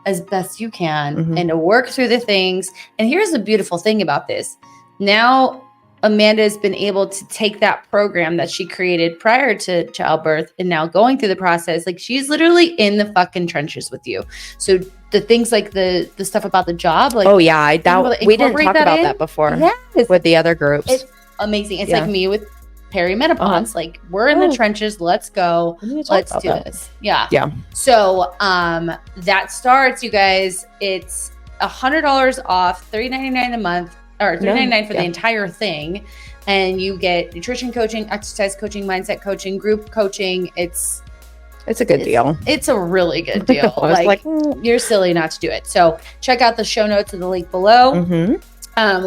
[SPEAKER 1] as best you can and to work through the things. And here's the beautiful thing about this. Now, Amanda has been able to take that program that she created prior to childbirth and now going through the process. Like, she's literally in the fucking trenches with you. So the things like the stuff about the job, like,
[SPEAKER 2] I doubt we didn't talk about that before with the other groups.
[SPEAKER 1] It's amazing. It's like me with perimenopause. Like, we're in the trenches. Let's go. Let's do this. Yeah. So that starts, you guys. It's $100 off, $3.99 a month. Or $3.99 for the entire thing, and you get nutrition coaching, exercise coaching, mindset coaching, group coaching. It's a good deal. It's a really good deal. like you're silly not to do it. So check out the show notes of the link below.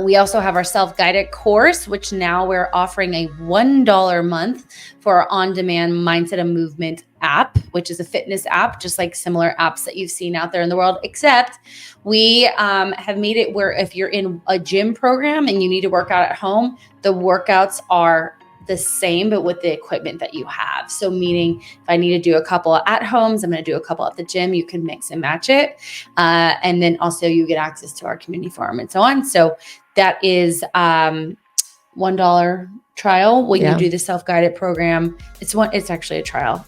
[SPEAKER 1] We also have our self-guided course, which now we're offering a $1 a month for our on-demand Mindset of Movement app, which is a fitness app, just like similar apps that you've seen out there in the world, except we have made it where if you're in a gym program and you need to work out at home, the workouts are the same, but with the equipment that you have. So meaning if I need to do a couple at homes, I'm going to do a couple at the gym, you can mix and match it. And then also you get access to our community forum and so on. So that is $1 trial when you do the self-guided program. It's actually a trial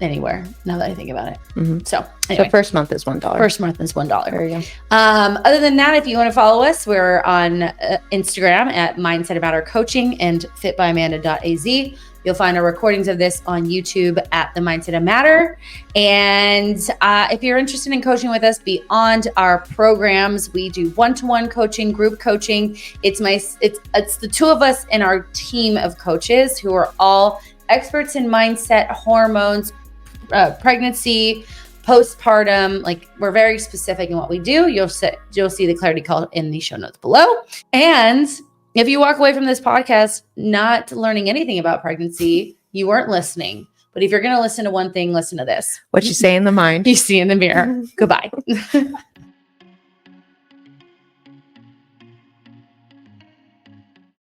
[SPEAKER 1] anywhere now that I think about it. So anyway,
[SPEAKER 2] first month is $1.
[SPEAKER 1] First month is $1.
[SPEAKER 2] There you go.
[SPEAKER 1] Other than that, if you want to follow us, we're on Instagram at Mindset About Our Coaching and fitbyamanda.az. You'll find our recordings of this on YouTube at The Mindset of Matter. And if you're interested in coaching with us beyond our programs, we do one-to-one coaching, group coaching. It's the two of us and our team of coaches who are all experts in mindset, hormones, pregnancy, postpartum. Like, we're very specific in what we do. You'll see the clarity call in the show notes below. And if you walk away from this podcast not learning anything about pregnancy, you weren't listening. But if you're going to listen to one thing, listen to this.
[SPEAKER 2] What you say in the mind,
[SPEAKER 1] you see in the mirror. Goodbye.